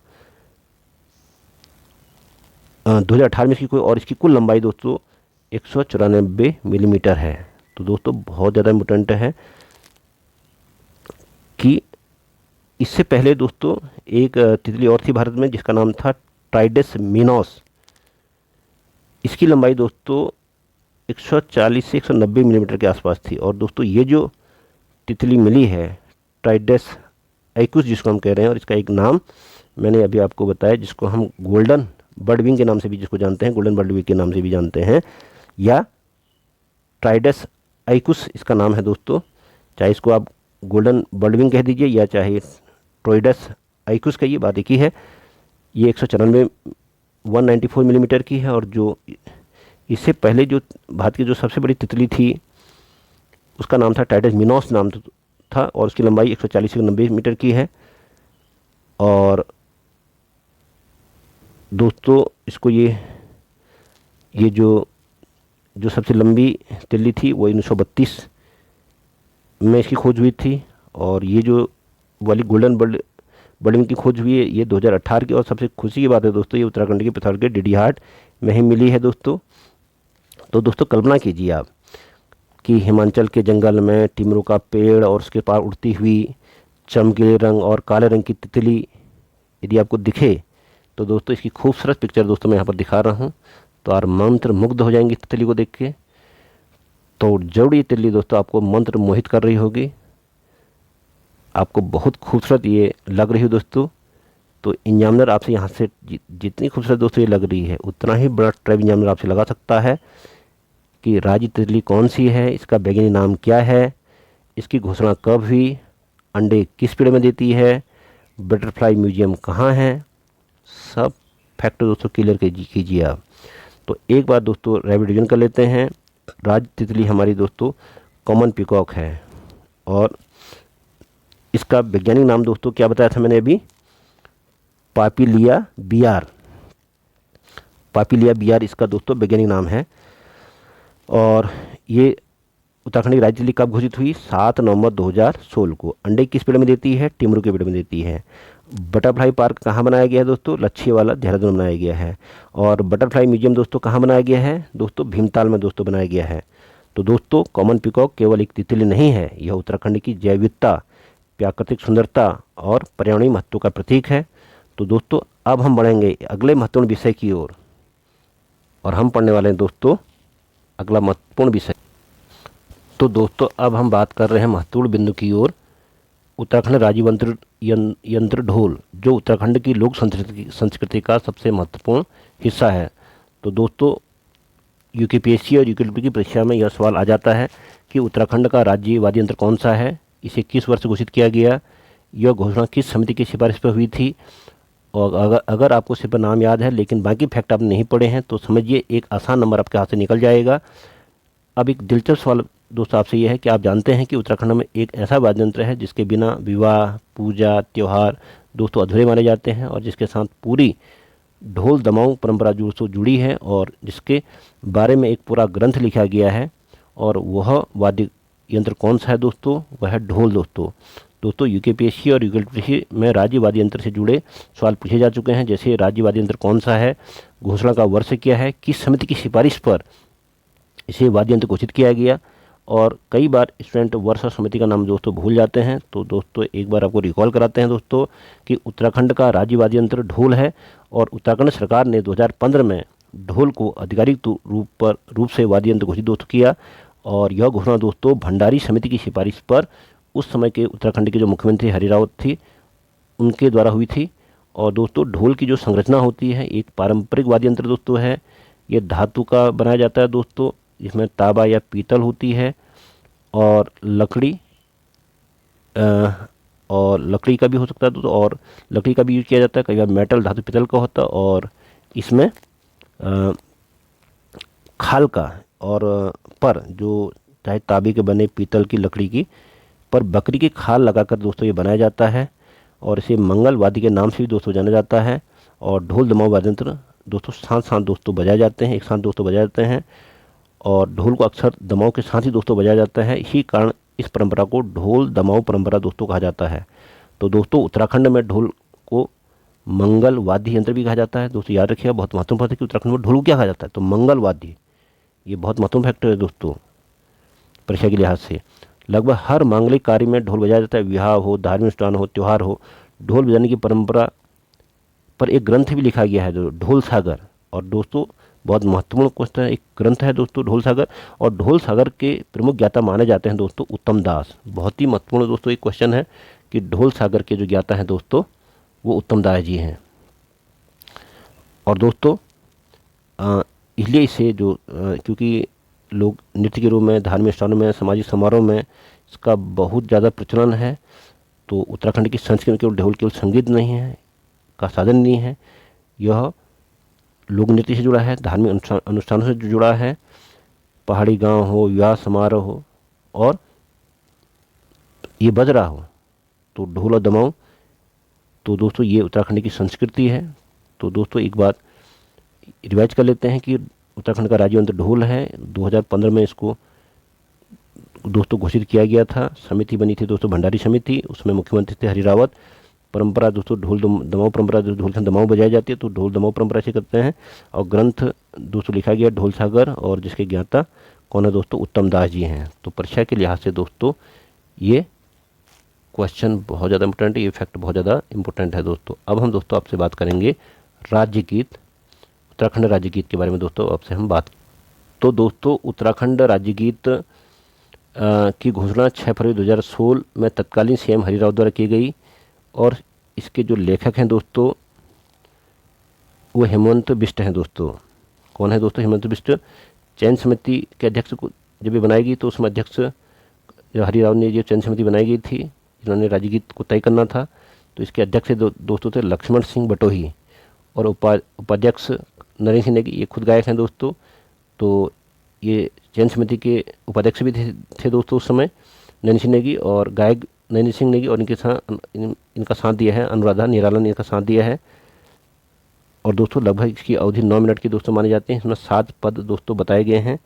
2018 में इसकी कुल लंबाई दोस्तों 194 मिलीमीटर है। तो दोस्तों बहुत ज़्यादा इम्पोर्टेंट है कि इससे पहले दोस्तों एक तितली और थी भारत में, जिसका नाम था ट्राइडेस मिनोस। इसकी लंबाई दोस्तों 140 से 190 मिलीमीटर के आसपास थी। और दोस्तों ये जो तितली मिली है ट्राइडेस आइकुस जिसको हम कह रहे हैं, और इसका एक नाम मैंने अभी आपको बताया, जिसको हम गोल्डन बर्डविंग के नाम से भी जिसको जानते हैं, गोल्डन बर्डविंग के नाम से भी जानते हैं, या ट्राइडेस आइकुस इसका नाम है दोस्तों, चाहे इसको आप गोल्डन बर्डविंग कह दीजिए या चाहे ट्रोइडस आइकुस कहिए, बात एक ही है। ये 194 मिलीमीटर की है, और जो इससे पहले जो भारत की जो सबसे बड़ी तितली थी उसका नाम था टाइटस मिनोस नाम था, और उसकी लंबाई 140 से 90 मीटर की है। और दोस्तों इसको ये जो जो सबसे लंबी तितली थी वो 1932 में इसकी खोज हुई थी, और ये जो वाली गोल्डन बर्डविंग की खोज हुई है ये 2018 की। और सबसे खुशी की बात है दोस्तों, ये उत्तराखंड के पिथौरागढ़ के डिडीहाट में ही मिली है दोस्तों। तो दोस्तों कल्पना कीजिए आप कि हिमाचल के जंगल में टिमरू का पेड़ और उसके पार उड़ती हुई चमकीले रंग और काले रंग की तितली यदि आपको दिखे, तो दोस्तों इसकी खूबसूरत पिक्चर दोस्तों मैं यहाँ पर दिखा रहा हूँ, तो आप मंत्र मुग्ध हो जाएंगे तितली को देख के। तो जरूर ये तितली दोस्तों आपको मंत्र मोहित कर रही होगी, आपको बहुत खूबसूरत ये लग रही हो दोस्तों। तो एग्जामिनर आपसे यहाँ से जितनी खूबसूरत दोस्तों ये लग रही है, उतना ही बड़ा ट्रैप एग्जामिनर आपसे लगा सकता है कि राज्य तितली कौन सी है, इसका वैज्ञानिक नाम क्या है, इसकी घोषणा कब हुई, अंडे किस पेड़ में देती है, बटरफ्लाई म्यूजियम कहाँ है, सब फैक्टर दोस्तों क्लियर कीजिए आप। तो एक बार दोस्तों रैपिड रिवीजन कर लेते हैं। राज्य तितली हमारी दोस्तों कॉमन पिकॉक है, और इसका वैज्ञानिक नाम दोस्तों क्या बताया था मैंने अभी, पापिलिया बियार। पापिलिया बियार इसका दोस्तों वैज्ञानिक नाम है। और ये उत्तराखंड की राज्य तितली कब घोषित हुई, 7 नवंबर 2016 को। अंडे किस पेड़ में देती है, टिमरू के पेड़ में देती है। बटरफ्लाई पार्क कहाँ बनाया गया है दोस्तों, लच्छीवाला देहरादून में बनाया गया है। और बटरफ्लाई म्यूजियम दोस्तों कहाँ बनाया गया है दोस्तों, भीमताल में दोस्तों बनाया गया है। तो दोस्तों कॉमन पिकॉक केवल एक तितली नहीं है, यह उत्तराखंड की जैव विविधता, प्राकृतिक सुंदरता और पर्यावरणीय महत्व का प्रतीक है। तो दोस्तों अब हम बढ़ेंगे अगले महत्वपूर्ण विषय की ओर, और हम पढ़ने वाले हैं दोस्तों अगला महत्वपूर्ण विषय। तो दोस्तों अब हम बात कर रहे हैं महत्वपूर्ण बिंदु की ओर, उत्तराखंड राज्य यंत्र ढोल, जो उत्तराखंड की लोक संस्कृति का सबसे महत्वपूर्ण हिस्सा है। तो दोस्तों यूकेपीएससी और यूकेटीपी की परीक्षा में यह सवाल आ जाता है कि उत्तराखंड का राज्य वाद्य यंत्र कौन सा है, इसे किस वर्ष घोषित किया गया, यह घोषणा किस समिति की सिफारिश पर हुई थी। और अगर आपको सिर्फ नाम याद है लेकिन बाकी फैक्ट आपने नहीं पढ़े हैं, तो समझिए एक आसान नंबर आपके हाथ से निकल जाएगा। अब एक दिलचस्प सवाल दोस्तों आपसे यह है कि आप जानते हैं कि उत्तराखंड में एक ऐसा वाद्य यंत्र है जिसके बिना विवाह, पूजा, त्यौहार दोस्तों अधूरे माने जाते हैं, और जिसके साथ पूरी ढोल दमाऊ परंपरा जुड़ी है, और जिसके बारे में एक पूरा ग्रंथ लिखा गया है। और वह वाद्य यंत्र कौन सा है दोस्तों, वह है ढोल दोस्तों यूकेपीएससी और यूकेटीपी में राज्य वाद्य यंत्र से जुड़े सवाल पूछे जा चुके हैं, जैसे राज्य वाद्य यंत्र कौन सा है, घोषणा का वर्ष क्या है, किस समिति की सिफारिश पर इसे वाद्य यंत्र घोषित किया गया। और कई बार स्टूडेंट वर्ष और समिति का नाम दोस्तों भूल जाते हैं, तो दोस्तों एक बार आपको रिकॉल कराते हैं दोस्तों कि उत्तराखंड का राज्य वाद्य यंत्र ढोल है, और उत्तराखंड सरकार ने 2015 में ढोल को आधिकारिक रूप से वाद्य यंत्र घोषित दोस्तों किया। और यह घोषणा दोस्तों भंडारी समिति की सिफारिश पर उस समय के उत्तराखंड के जो मुख्यमंत्री हरि रावत थी उनके द्वारा हुई थी। और दोस्तों ढोल की जो संरचना होती है एक पारंपरिक वाद्य यंत्र दोस्तों है, ये धातु का बनाया जाता है दोस्तों, इसमें तांबा या पीतल होती है, और लकड़ी का भी हो सकता है दोस्तों, और लकड़ी का भी यूज किया जाता है, कई बार मेटल धातु पीतल का होता है। और इसमें खाल का और पर जो चाहे तांबे के बने, पीतल की, लकड़ी की, पर बकरी की खाल लगाकर दोस्तों ये बनाया जाता है, और इसे मंगल वाद्य के नाम से भी दोस्तों जाना जाता है। और ढोल दमाऊ वाद्य यंत्र दोस्तों साथ साथ दोस्तों बजाए जाते हैं, एक साथ दोस्तों बजाए जाते हैं, और ढोल को अक्सर दमाऊ के साथ ही दोस्तों बजाया जाता है। इसी कारण इस परंपरा को ढोल दमाऊ परंपरा दोस्तों कहा जाता है। तो दोस्तों उत्तराखंड में ढोल को मंगल वाद्य यंत्र भी कहा जाता है दोस्तों, याद रखिएगा, बहुत महत्वपूर्ण है कि उत्तराखंड में ढोल को क्या कहा जाता है, तो मंगल वाद्य, ये बहुत महत्वपूर्ण फैक्टर है दोस्तों परीक्षा के लिहाज से। लगभग हर मांगलिक कार्य में ढोल बजाया जाता है, विवाह हो, धार्मिक अनुष्ठान हो, त्यौहार हो, ढोल बजाने की परंपरा पर एक ग्रंथ भी लिखा गया है जो ढोल सागर। और दोस्तों बहुत महत्वपूर्ण क्वेश्चन है, एक ग्रंथ है दोस्तों ढोल सागर, और ढोल सागर के प्रमुख ज्ञाता माने जाते हैं दोस्तों उत्तम दास। बहुत ही महत्वपूर्ण दोस्तों एक क्वेश्चन है कि ढोल सागर के जो ज्ञाता हैं दोस्तों वो उत्तम दास जी हैं। और दोस्तों इसलिए इसे जो क्योंकि लोग नृत्य के रूप में, धार्मिक अनुष्ठानों में, सामाजिक समारोह में इसका बहुत ज़्यादा प्रचलन है। तो उत्तराखंड की संस्कृति केवल ढोल केवल संगीत नहीं है, का साधन नहीं है, यह लोक नृत्य से जुड़ा है, धार्मिक अनुष्ठानों से जुड़ा है, पहाड़ी गांव हो, विवाह समारोह हो और ये बज रहा हो तो ढोल और दमाऊं, तो दोस्तों ये उत्तराखंड की संस्कृति है। तो दोस्तों एक बात रिवाइज कर लेते हैं कि उत्तराखंड का राज्य यंत्र ढोल है। 2015 में इसको दोस्तों घोषित किया गया था। समिति बनी थी दोस्तों भंडारी समिति, उसमें मुख्यमंत्री थे हरि रावत। परंपरा दोस्तों ढोल दमाऊ परंपरा, ढोल से दमाऊ बजाई जाती है तो ढोल दमाऊ परंपरा से करते हैं। और ग्रंथ दोस्तों लिखा गया ढोल सागर, और जिसके ज्ञाता कौन है दोस्तों, उत्तम दास जी हैं। तो परीक्षा के लिहाज से दोस्तों ये क्वेश्चन बहुत ज़्यादा इंपॉर्टेंट है, ये फैक्ट बहुत ज़्यादा इंपॉर्टेंट है दोस्तों। अब हम दोस्तों आपसे बात करेंगे राज्य गीत, उत्तराखंड राज्य गीत के बारे में दोस्तों आपसे हम बात। तो दोस्तों उत्तराखंड राज्य गीत की घोषणा 6 फरवरी 2016 में तत्कालीन सीएम हरि रावत द्वारा की गई, और इसके जो लेखक हैं दोस्तों वो हेमंत बिष्ट हैं दोस्तों। कौन है दोस्तों, हेमंत बिष्ट। चयन समिति के अध्यक्ष को जब ये बनाई गई तो उसमें अध्यक्ष जो हरि रावत ने जो चयन समिति बनाई गई थी, जिन्होंने राज्य गीत को तय करना था, तो इसके अध्यक्ष दोस्तों थे लक्ष्मण सिंह बटोही, और उपाध्यक्ष नरेंद्र सिंह नेगी, ये खुद गायक हैं दोस्तों। तो ये चयन समिति के उपाध्यक्ष भी थे दोस्तों उस समय नरेंद्र सिंह नेगी, और गायक नरेंद्र सिंह नेगी, और इनका साथ दिया है अनुराधा निराला ने इनका साथ दिया है। और दोस्तों लगभग इसकी अवधि 9 मिनट की दोस्तों मानी जाती है। इसमें 7 पद दोस्तों बताए गए हैं,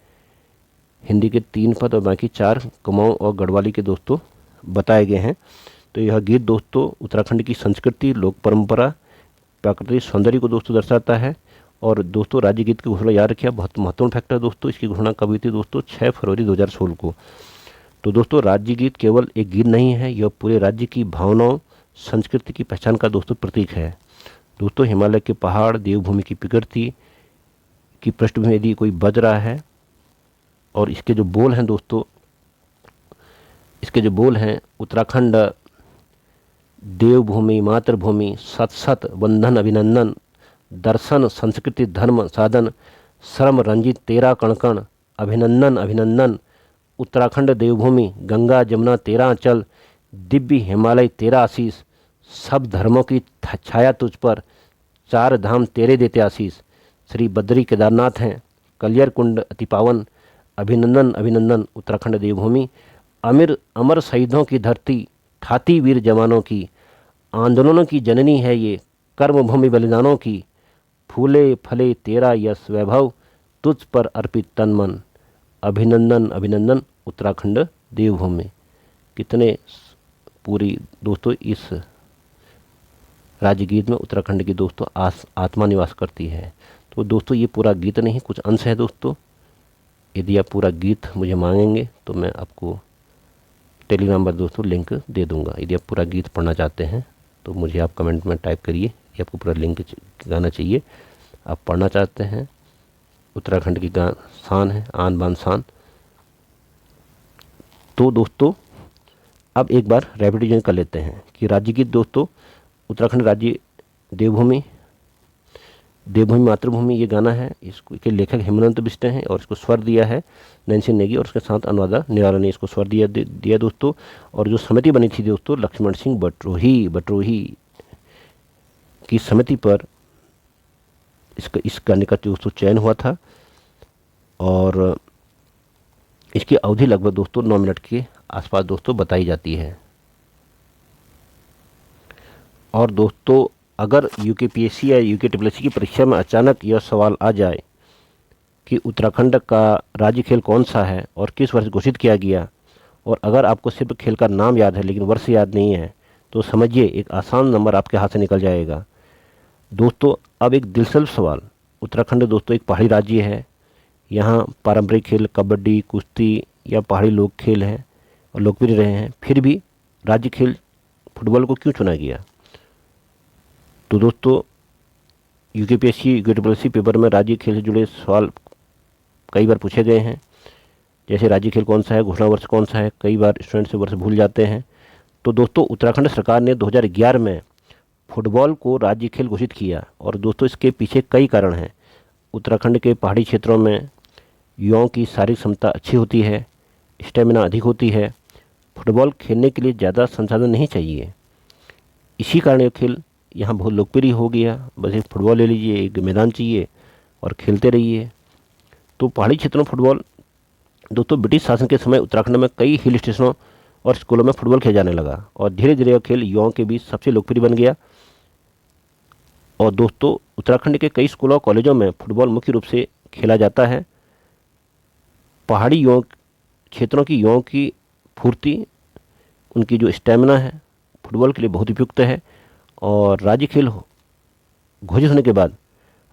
हिंदी के 3 पद और बाकी 4 कुमाऊं और गढ़वाली के दोस्तों बताए गए हैं। तो यह गीत दोस्तों उत्तराखंड की संस्कृति, लोक परंपरा, प्राकृतिक सौंदर्य को दोस्तों दर्शाता है। और दोस्तों राज्य गीत की घोषणा याद रखिए, बहुत महत्वपूर्ण फैक्टर दोस्तों, इसकी घोषणा कब हुई थी दोस्तों, 6 फरवरी 2016 को। तो दोस्तों राज्य गीत केवल एक गीत नहीं है, यह पूरे राज्य की भावनाओं, संस्कृति की पहचान का दोस्तों प्रतीक है। दोस्तों हिमालय के पहाड़, देवभूमि की प्रकृति की पृष्ठभूमि यदि कोई बज रहा है, और इसके जो बोल हैं दोस्तों, इसके जो बोल हैं, उत्तराखंड देवभूमि मातृभूमि, सत सत बंधन अभिनंदन, दर्शन संस्कृति धर्म साधन, श्रम रंजित तेरा कणकण, अभिनंदन अभिनंदन, उत्तराखंड देवभूमि, गंगा जमुना तेरा अचल, दिव्य हिमालय तेरा आशीष, सब धर्मों की छाया तुझ पर, 4 धाम तेरे देते आशीष, श्री बद्री केदारनाथ हैं, कलियर कुंड अति पावन, अभिनंदन अभिनंदन, उत्तराखंड देवभूमि, अमर शहीदों की धरती, ठाती वीर जवानों की, आंदोलनों की जननी है ये, कर्मभूमि बलिदानों की, फूले फले तेरा यश वैभव, तुझ पर अर्पित तन मन, अभिनंदन अभिनंदन, उत्तराखंड देवभूमि। कितने पूरी दोस्तों इस राज्य गीत में उत्तराखंड की दोस्तों आत्मा निवास करती है। तो दोस्तों ये पूरा गीत नहीं, कुछ अंश है दोस्तों। यदि आप पूरा गीत मुझे मांगेंगे तो मैं आपको टेलीग्राम पर दोस्तों लिंक दे दूंगा। यदि आप पूरा गीत पढ़ना चाहते हैं तो मुझे आप कमेंट में टाइप करिए कि आपको पूरा लिंक गाना चाहिए, आप पढ़ना चाहते हैं। उत्तराखंड की शान है, आन बान शान। तो दोस्तों अब एक बार रेपिटेशन कर लेते हैं कि राज्य गीत दोस्तों उत्तराखंड राज्य देवभूमि मातृभूमि ये गाना है, इसको के लेखक हेमंत बिष्ट हैं, और इसको स्वर दिया है नरेंद्र सिंह नेगी, और उसके साथ अनुराधा निराला ने इसको स्वर दिया दोस्तों। और जो समिति बनी थी दोस्तों लक्ष्मण सिंह बटोही की समिति पर इस गाने का दोस्तों चयन हुआ था, और इसकी अवधि लगभग दोस्तों 9 मिनट के आसपास दोस्तों बताई जाती है। और दोस्तों अगर यूकेपीएससी या यूकेट्रिपलएससी की परीक्षा में अचानक यह सवाल आ जाए कि उत्तराखंड का राज्य खेल कौन सा है और किस वर्ष घोषित किया गया, और अगर आपको सिर्फ खेल का नाम याद है लेकिन वर्ष याद नहीं है, तो समझिए एक आसान नंबर आपके हाथ से निकल जाएगा। दोस्तों अब एक दिलचस्प सवाल, उत्तराखंड दोस्तों एक पहाड़ी राज्य है, यहाँ पारंपरिक खेल कबड्डी, कुश्ती या पहाड़ी लोक खेल हैं और लोकप्रिय रहे हैं, फिर भी राज्य खेल फुटबॉल को क्यों चुना गया? तो दोस्तों यूकेपीएससी यूकेट्रिपलएससी पेपर में राज्य खेल से जुड़े सवाल कई बार पूछे गए हैं, जैसे राज्य खेल कौन सा है, घोषणा वर्ष कौन सा है, कई बार स्टूडेंट से वर्ष भूल जाते हैं। तो दोस्तों उत्तराखंड सरकार ने 2011 में फुटबॉल को राज्य खेल घोषित किया, और दोस्तों इसके पीछे कई कारण हैं। उत्तराखंड के पहाड़ी क्षेत्रों में युवाओं की शारीरिक क्षमता अच्छी होती है, स्टेमिना अधिक होती है। फुटबॉल खेलने के लिए ज़्यादा संसाधन नहीं चाहिए, इसी कारण ये खेल यहाँ बहुत लोकप्रिय हो गया। बस एक फुटबॉल ले लीजिए, एक मैदान चाहिए और खेलते रहिए। तो पहाड़ी क्षेत्रों में फुटबॉल दोस्तों ब्रिटिश शासन के समय उत्तराखंड में कई हिल स्टेशनों और स्कूलों में फुटबॉल खेला जाने लगा और धीरे धीरे यह खेल युवाओं के बीच सबसे लोकप्रिय बन गया। और दोस्तों उत्तराखंड के कई स्कूलों और कॉलेजों में फुटबॉल मुख्य रूप से खेला जाता है। पहाड़ी युवाओं क्षेत्रों की युवाओं की फुर्ती, उनकी जो स्टेमिना है फुटबॉल के लिए बहुत उपयुक्त है। और राज्य खेल घोषित होने के बाद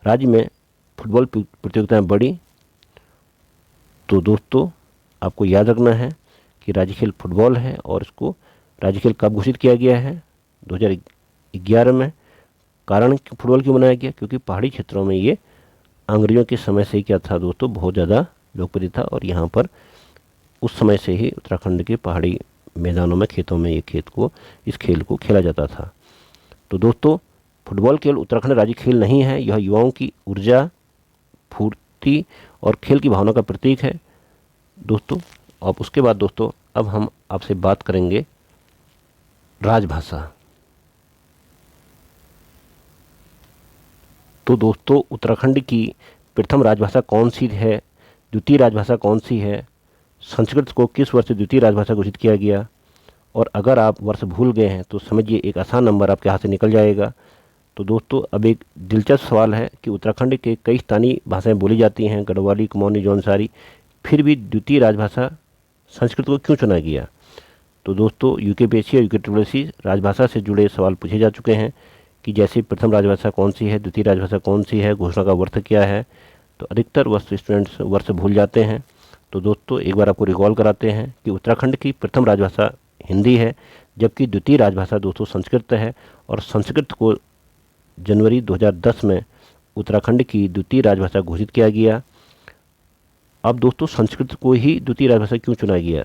राज्य में फुटबॉल प्रतियोगिताएं बढ़ी। तो दोस्तों आपको याद रखना है कि राज्य खेल फुटबॉल है और इसको राज्य खेल कब घोषित किया गया है, 2011 में। कारण फुटबॉल क्यों बनाया गया, क्योंकि पहाड़ी क्षेत्रों में ये अंग्रेजों के समय से ही क्या था दोस्तों, बहुत ज़्यादा लोकप्रिय था। और यहाँ पर उस समय से ही उत्तराखंड के पहाड़ी मैदानों में, खेतों में इस खेल को खेला जाता था। तो दोस्तों फुटबॉल केवल उत्तराखंड राज्य खेल नहीं है, यह युवाओं की ऊर्जा, फुर्ती और खेल की भावना का प्रतीक है दोस्तों। अब उसके बाद दोस्तों अब हम आपसे बात करेंगे राजभाषा। तो दोस्तों उत्तराखंड की प्रथम राजभाषा कौन सी है, द्वितीय राजभाषा कौन सी है, संस्कृत को किस वर्ष द्वितीय राजभाषा घोषित किया गया। और अगर आप वर्ष भूल गए हैं तो समझिए एक आसान नंबर आपके हाथ से निकल जाएगा। तो दोस्तों अब एक दिलचस्प सवाल है कि उत्तराखंड के कई स्थानीय भाषाएं बोली जाती हैं, गढ़वाली, कुमाऊनी, जौनसारी, फिर भी द्वितीय राजभाषा संस्कृत को क्यों चुना गया। तो दोस्तों यूकेपीएससी और यूकेट्रिपलसी राजभाषा से जुड़े सवाल पूछे जा चुके हैं कि जैसे प्रथम राजभाषा कौन सी है, द्वितीय राजभाषा कौन सी है, घोषणा का अर्थ क्या है। तो अधिकतर स्टूडेंट्स वर्ष भूल जाते हैं। तो दोस्तों एक बार आपको रिकॉल कराते हैं कि उत्तराखंड की प्रथम राजभाषा हिंदी है, जबकि द्वितीय राजभाषा दोस्तों संस्कृत है। और संस्कृत को जनवरी 2010 में उत्तराखंड की द्वितीय राजभाषा घोषित किया गया। अब दोस्तों संस्कृत को ही द्वितीय राजभाषा क्यों चुना गया।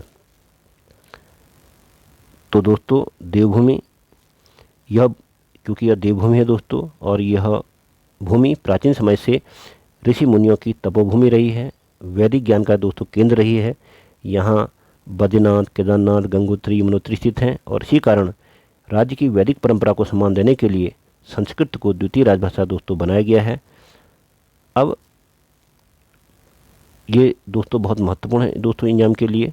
तो दोस्तों देवभूमि, क्योंकि यह देवभूमि है दोस्तों, और यह भूमि प्राचीन समय से ऋषि मुनियों की तपोभूमि रही है, वैदिक ज्ञान का दोस्तों केंद्र रही है। यहाँ बद्रीनाथ, केदारनाथ, गंगोत्री, यमुनोत्री स्थित हैं। और इसी कारण राज्य की वैदिक परंपरा को सम्मान देने के लिए संस्कृत को द्वितीय राजभाषा दोस्तों बनाया गया है। अब ये दोस्तों बहुत महत्वपूर्ण है दोस्तों एग्जाम के लिए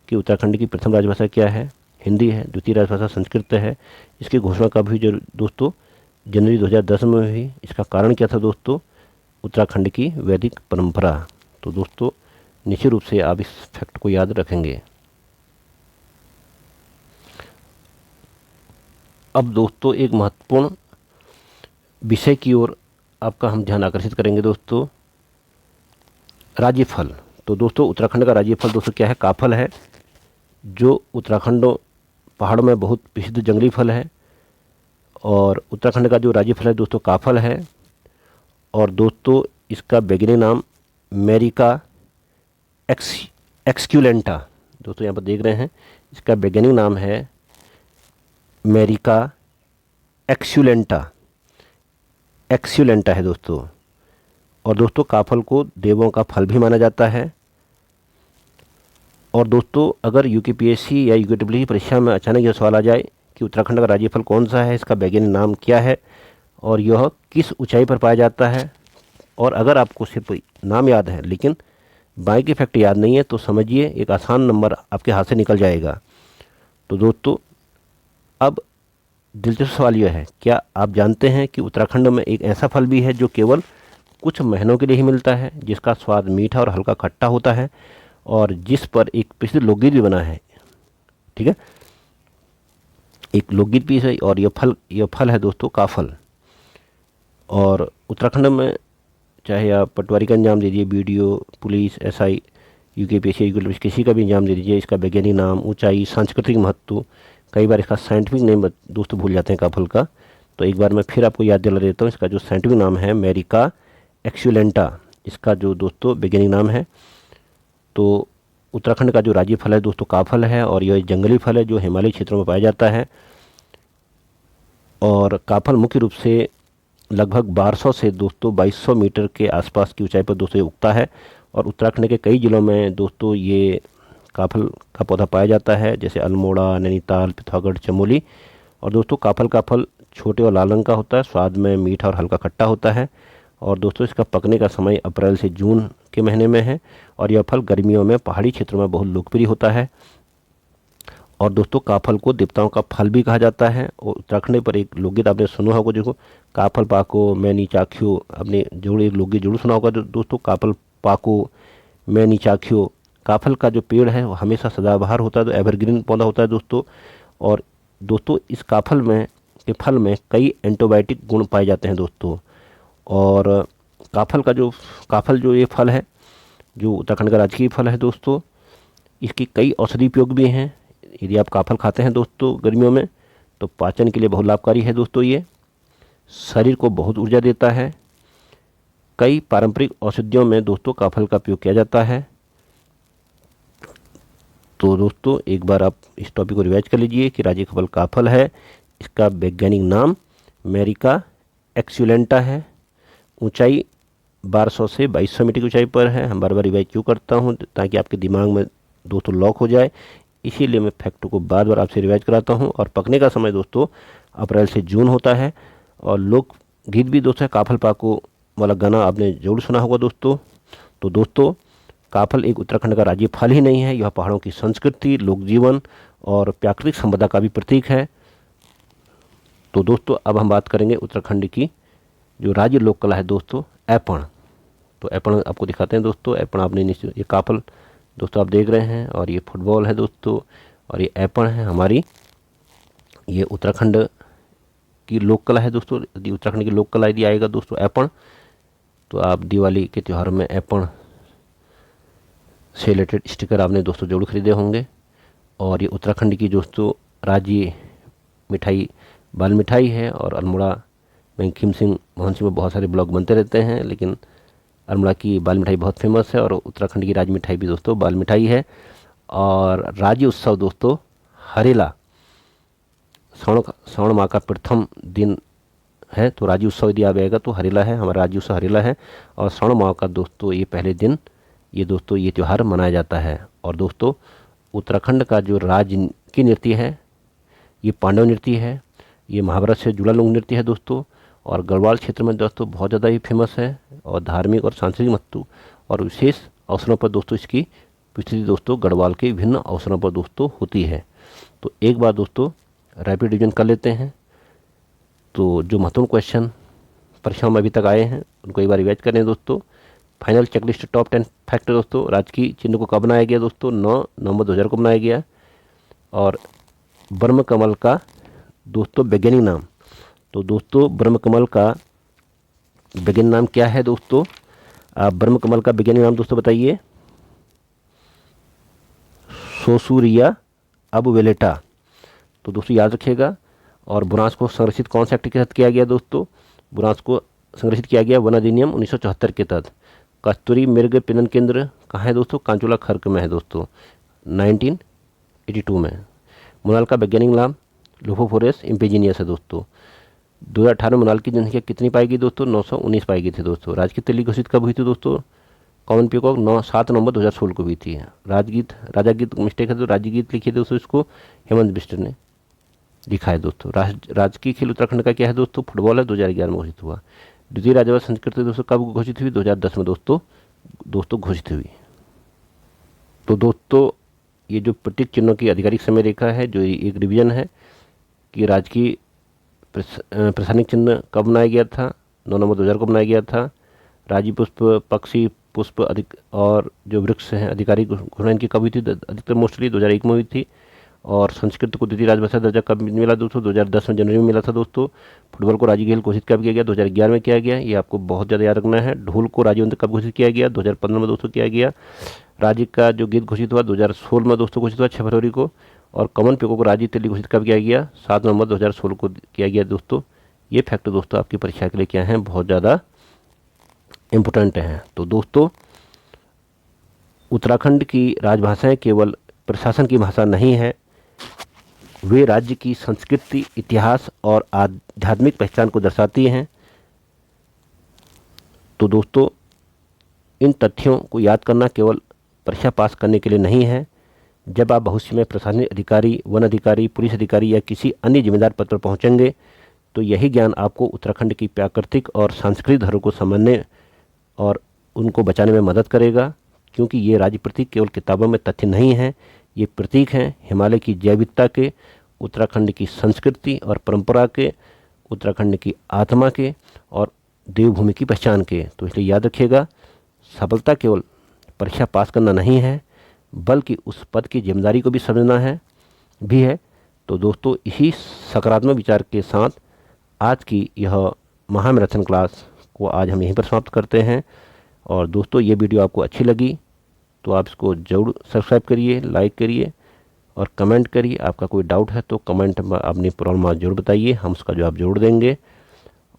कि उत्तराखंड की प्रथम राजभाषा क्या है, हिंदी है, द्वितीय राजभाषा संस्कृत है। इसकी घोषणा कब हुई दोस्तों, जनवरी 2010 में हुई। इसका कारण क्या था दोस्तों, उत्तराखंड की वैदिक परंपरा। तो दोस्तों निश्चित रूप से आप इस फैक्ट को याद रखेंगे। अब दोस्तों एक महत्वपूर्ण विषय की ओर आपका हम ध्यान आकर्षित करेंगे दोस्तों, राज्यफल। तो दोस्तों उत्तराखंड का राज्यफल दोस्तों क्या है, काफल है, जो उत्तराखंड पहाड़ों में बहुत प्रसिद्ध जंगली फल है। और उत्तराखंड का जो राज्यफल है दोस्तों काफल है। और दोस्तों इसका वैज्ञानिक नाम मेरिका एक्सक्यूलेंटा, दोस्तों यहाँ पर देख रहे हैं, इसका वैज्ञानिक नाम है मेरिका एक्सक्यूलेंटा है दोस्तों। और दोस्तों काफल को देवों का फल भी माना जाता है। और दोस्तों अगर यूकेपीएससी या यूकेट्रिपलसी परीक्षा में अचानक यह सवाल आ जाए कि उत्तराखंड का राज्यफल कौन सा है, इसका वैज्ञानिक नाम क्या है और यह किस ऊंचाई पर पाया जाता है, और अगर आपको सिर्फ नाम याद है लेकिन बाकी फैक्ट याद नहीं है, तो समझिए एक आसान नंबर आपके हाथ से निकल जाएगा। तो दोस्तों अब दिलचस्प सवाल यह है, क्या आप जानते हैं कि उत्तराखंड में एक ऐसा फल भी है जो केवल कुछ महीनों के लिए ही मिलता है, जिसका स्वाद मीठा और हल्का खट्टा होता है और जिस पर एक प्रसिद्ध लोकगीत भी बना है। ठीक है, एक लोकगीत भी है। और यह फल है दोस्तों काफल। और उत्तराखंड में चाहे आप पटवारी का एग्जाम दे दीजिए, बीडीओ, पुलिस, एसआई, यूकेपीएससी, यूकेट्रिपलसी, किसी का भी एग्जाम दे दीजिए, इसका वैज्ञानिक नाम, ऊंचाई, सांस्कृतिक महत्व, कई बार इसका साइंटिफिक नेम दोस्तों भूल जाते हैं काफल का। तो एक बार मैं फिर आपको याद दिला देता हूँ, इसका जो साइंटिफिक नाम है मेरिका एक्सक्यूलेंटा, इसका जो दोस्तों वैज्ञानिक नाम है। तो उत्तराखंड का जो राज्य फल है दोस्तों काफल है, और यह जंगली फल है जो हिमालयी क्षेत्रों में पाया जाता है। और काफल मुख्य रूप से लगभग 1200 से दोस्तों 2200 मीटर के आसपास की ऊंचाई पर दोस्तों उगता है। और उत्तराखंड के कई जिलों में दोस्तों ये काफल का पौधा पाया जाता है, जैसे अल्मोड़ा, नैनीताल, पिथौरागढ़, चमोली। और दोस्तों काफल का फल छोटे और लाल रंग का होता है, स्वाद में मीठा और हल्का खट्टा होता है। और दोस्तों इसका पकने का समय अप्रैल से जून के महीने में है और यह फल गर्मियों में पहाड़ी क्षेत्रों में बहुत लोकप्रिय होता है। और दोस्तों काफल को देवताओं का फल भी कहा जाता है। और उत्तराखंड पर एक लोकगीत आपने सुना होगा, देखो काफल पाको मैं नीचाख्यो, आपने जरूर एक लोकगीत जरूर सुना होगा दोस्तों, काफल पाको मैं नीचाख्यो। काफल का जो पेड़ है वो हमेशा सदाबहार होता है, तो एवरग्रीन पौधा होता है दोस्तों। और दोस्तों इस काफल में के फल में कई एंटीबायोटिक गुण पाए जाते हैं दोस्तों। और काफल जो ये फल है, जो उत्तराखंड का राजकीय फल है दोस्तों, इसके कई औषधि उपयोग भी हैं। यदि आप काफल खाते हैं दोस्तों गर्मियों में, तो पाचन के लिए बहुत लाभकारी है दोस्तों। ये शरीर को बहुत ऊर्जा देता है। कई पारंपरिक औषधियों में दोस्तों काफल का उपयोग किया जाता है। तो दोस्तों एक बार आप इस टॉपिक को रिवाइज कर लीजिए कि राजकीय फल काफल है। इसका वैज्ञानिक नाम मेरिका एक्सुलेंटा है। ऊंचाई 1200 से 2200 मीटर की ऊंचाई पर है। हम बार बार रिवाइज क्यों करता हूं, ताकि आपके दिमाग में दोस्तों लॉक हो जाए, इसीलिए मैं फैक्ट को बार बार आपसे रिवाइज कराता हूं। और पकने का समय दोस्तों अप्रैल से जून होता है। और लोक गीत भी दोस्तों काफल पाको वाला गाना आपने जरूर सुना होगा दोस्तों। तो दोस्तों काफल एक उत्तराखंड का राज्य फल ही नहीं है, यह पहाड़ों की संस्कृति, लोक जीवन और प्राकृतिक संपदा का भी प्रतीक है। तो दोस्तों अब हम बात करेंगे उत्तराखंड की जो राज्य लोक कला है दोस्तों, ऐपण। तो ऐपण आपको दिखाते हैं दोस्तों। ऐपण आपने ये काफल दोस्तों आप देख रहे हैं, और ये फुटबॉल है दोस्तों, और ये ऐपण है हमारी, ये उत्तराखंड की लोक कला है दोस्तों। यदि उत्तराखंड की लोक कला यदि आएगा दोस्तों ऐपण, तो आप दिवाली के त्यौहार में ऐपण से रिलेटेड स्टिकर आपने दोस्तों जरूर खरीदे होंगे। और ये उत्तराखंड की दोस्तों राज्य मिठाई बाल मिठाई है। और अल्मोड़ा में खीम सिंह मोहन सिंह में बहुत सारे ब्लॉग बनते रहते हैं, लेकिन अल्मोड़ा की बाल मिठाई बहुत फेमस है। और उत्तराखंड की राज मिठाई भी दोस्तों बाल मिठाई है। और राज्य उत्सव दोस्तों हरेला, श्रावण माह का प्रथम दिन है। तो राज्य उत्सव यदि आएगा तो हरेला है, हमारा राज्य उत्सव हरेला है। और श्रावण माह का दोस्तों ये पहले दिन ये दोस्तों ये त्यौहार मनाया जाता है। और दोस्तों उत्तराखंड का जो राज्य की नृत्य है ये पांडव नृत्य है। ये महाभारत से जुड़ा लोक नृत्य है दोस्तों। और गढ़वाल क्षेत्र में दोस्तों बहुत ज़्यादा ही फेमस है, और धार्मिक और सांस्कृतिक महत्व और विशेष अवसरों पर दोस्तों इसकी प्रस्तुति दोस्तों गढ़वाल के विभिन्न अवसरों पर दोस्तों होती है। तो एक बार दोस्तों रैपिड रिवीजन कर लेते हैं। तो जो महत्वपूर्ण क्वेश्चन परीक्षाओं में अभी तक आए हैं उनको एक बार रिवाइज करें दोस्तों। फाइनल चेकलिस्ट टॉप 10 फैक्ट दोस्तों, राजकीय चिन्ह को कब बनाया गया दोस्तों, 9 नवंबर 2000 को बनाया गया। और ब्रह्म कमल का दोस्तों वैज्ञानिक नाम, तो दोस्तों ब्रह्म कमल का वैज्ञानिक नाम क्या है दोस्तों, आप ब्रह्म कमल का वैज्ञानिक नाम दोस्तों बताइए। सोसूरिया अबवेलेटा। तो दोस्तों याद रखिएगा। और बुरांस को संरक्षित कौन सा एक्ट के तहत किया गया दोस्तों, बुरांस को संरक्षित किया गया वन अधिनियम 1974 के तहत। कस्तूरी मृग प्रजनन केंद्र कहाँ है दोस्तों, कांचूला खर्क में है दोस्तों 1982 में। मोनाल का वैज्ञानिक नाम लोफोफोरेस इम्पेजिनियस है दोस्तों। 2018 में मोनाल की जनसंख्या कितनी पाई गई दोस्तों, 919 पाई गई थी दोस्तों। राजकीय तिल्ली घोषित कब हुई थी दोस्तों, कॉमन पीकॉक 7 नवंबर 2016 को हुई थी। राजा गीत मिस्टेक है तो राज्य गीत लिखिए दोस्तों, इसको हेमंत बिष्ट ने लिखा है दोस्तों। राजकीय खेल उत्तराखंड का क्या है दोस्तों, फुटबॉल है, 2011 में घोषित हुआ। द्वितीय राज्यवाद संस्कृति दोस्तों कब घोषित हुई, 2010 में दोस्तों घोषित हुई। तो दोस्तों ये जो प्रतीक चिन्हों की आधिकारिक समय रेखा है, जो एक रिवीजन है कि राजकीय प्रशासनिक चिन्ह कब बनाया गया था, 9 नवंबर 2000 को बनाया गया था। राजी पुष्प, पक्षी पुष्प अधिक और जो वृक्ष हैं आधिकारिक घोषणा इनकी कब हुई थी, अधिकतर मोस्टली 2001 में हुई थी। और संस्कृत को द्वितीय राजभाषा दर्जा कब मिला दोस्तों, 2010 में जनवरी में मिला था दोस्तों। फुटबॉल को राज्य खेल घोषित कब किया गया, 2011 में किया गया, ये आपको बहुत ज़्यादा याद रखना है। ढोल को राज्य कब घोषित किया गया, 2015 में दोस्तों किया गया। राज्य का जो गीत घोषित हुआ 2016 में दोस्तों घोषित हुआ 6 फरवरी को। और कॉमन पीकॉक को राज्य तिल्ली घोषित कब किया गया, 7 नवंबर 2016 को किया गया दोस्तों। ये फैक्ट दोस्तों आपकी परीक्षा के लिए क्या है, बहुत ज़्यादा इम्पोर्टेंट हैं। तो दोस्तों उत्तराखंड की राजभाषाएं केवल प्रशासन की भाषा नहीं है, वे राज्य की संस्कृति, इतिहास और आध्यात्मिक पहचान को दर्शाती हैं। तो दोस्तों इन तथ्यों को याद करना केवल परीक्षा पास करने के लिए नहीं है। जब आप भविष्य में प्रशासनिक अधिकारी, वन अधिकारी, पुलिस अधिकारी या किसी अन्य जिम्मेदार पद पर पहुंचेंगे तो यही ज्ञान आपको उत्तराखंड की प्राकृतिक और सांस्कृतिक धरोहर को समझने और उनको बचाने में मदद करेगा, क्योंकि ये राज्य प्रतीक केवल किताबों में तथ्य नहीं हैं, ये प्रतीक हैं हिमालय की जैव विविधता के, उत्तराखंड की संस्कृति और परंपरा के, उत्तराखंड की आत्मा के और देवभूमि की पहचान के। तो इसलिए याद रखिएगा, सफलता केवल परीक्षा पास करना नहीं है, बल्कि उस पद की जिम्मेदारी को भी समझना है। तो दोस्तों, इसी सकारात्मक विचार के साथ आज की यह महामैराथन क्लास को आज हम यहीं पर समाप्त करते हैं। और दोस्तों, ये वीडियो आपको अच्छी लगी तो आप इसको ज़रूर सब्सक्राइब करिए, लाइक करिए और कमेंट करिए। आपका कोई डाउट है तो कमेंट में अपनी प्रॉब्लम जरूर बताइए, हम उसका जवाब जरूर देंगे।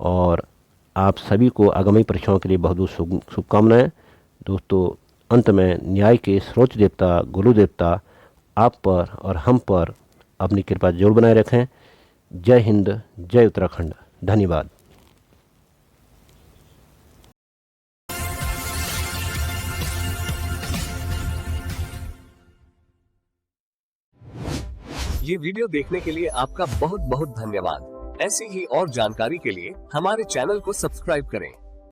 और आप सभी को आगामी परीक्षाओं के लिए बहुत बहुत शुभकामनाएं। दोस्तों, अंत में न्याय के सर्वोच्च देवता गुरु देवता आप पर और हम पर अपनी कृपा जरूर बनाए रखें। जय हिंद, जय उत्तराखंड। धन्यवाद। ये वीडियो देखने के लिए आपका बहुत बहुत धन्यवाद। ऐसी ही और जानकारी के लिए हमारे चैनल को सब्सक्राइब करें।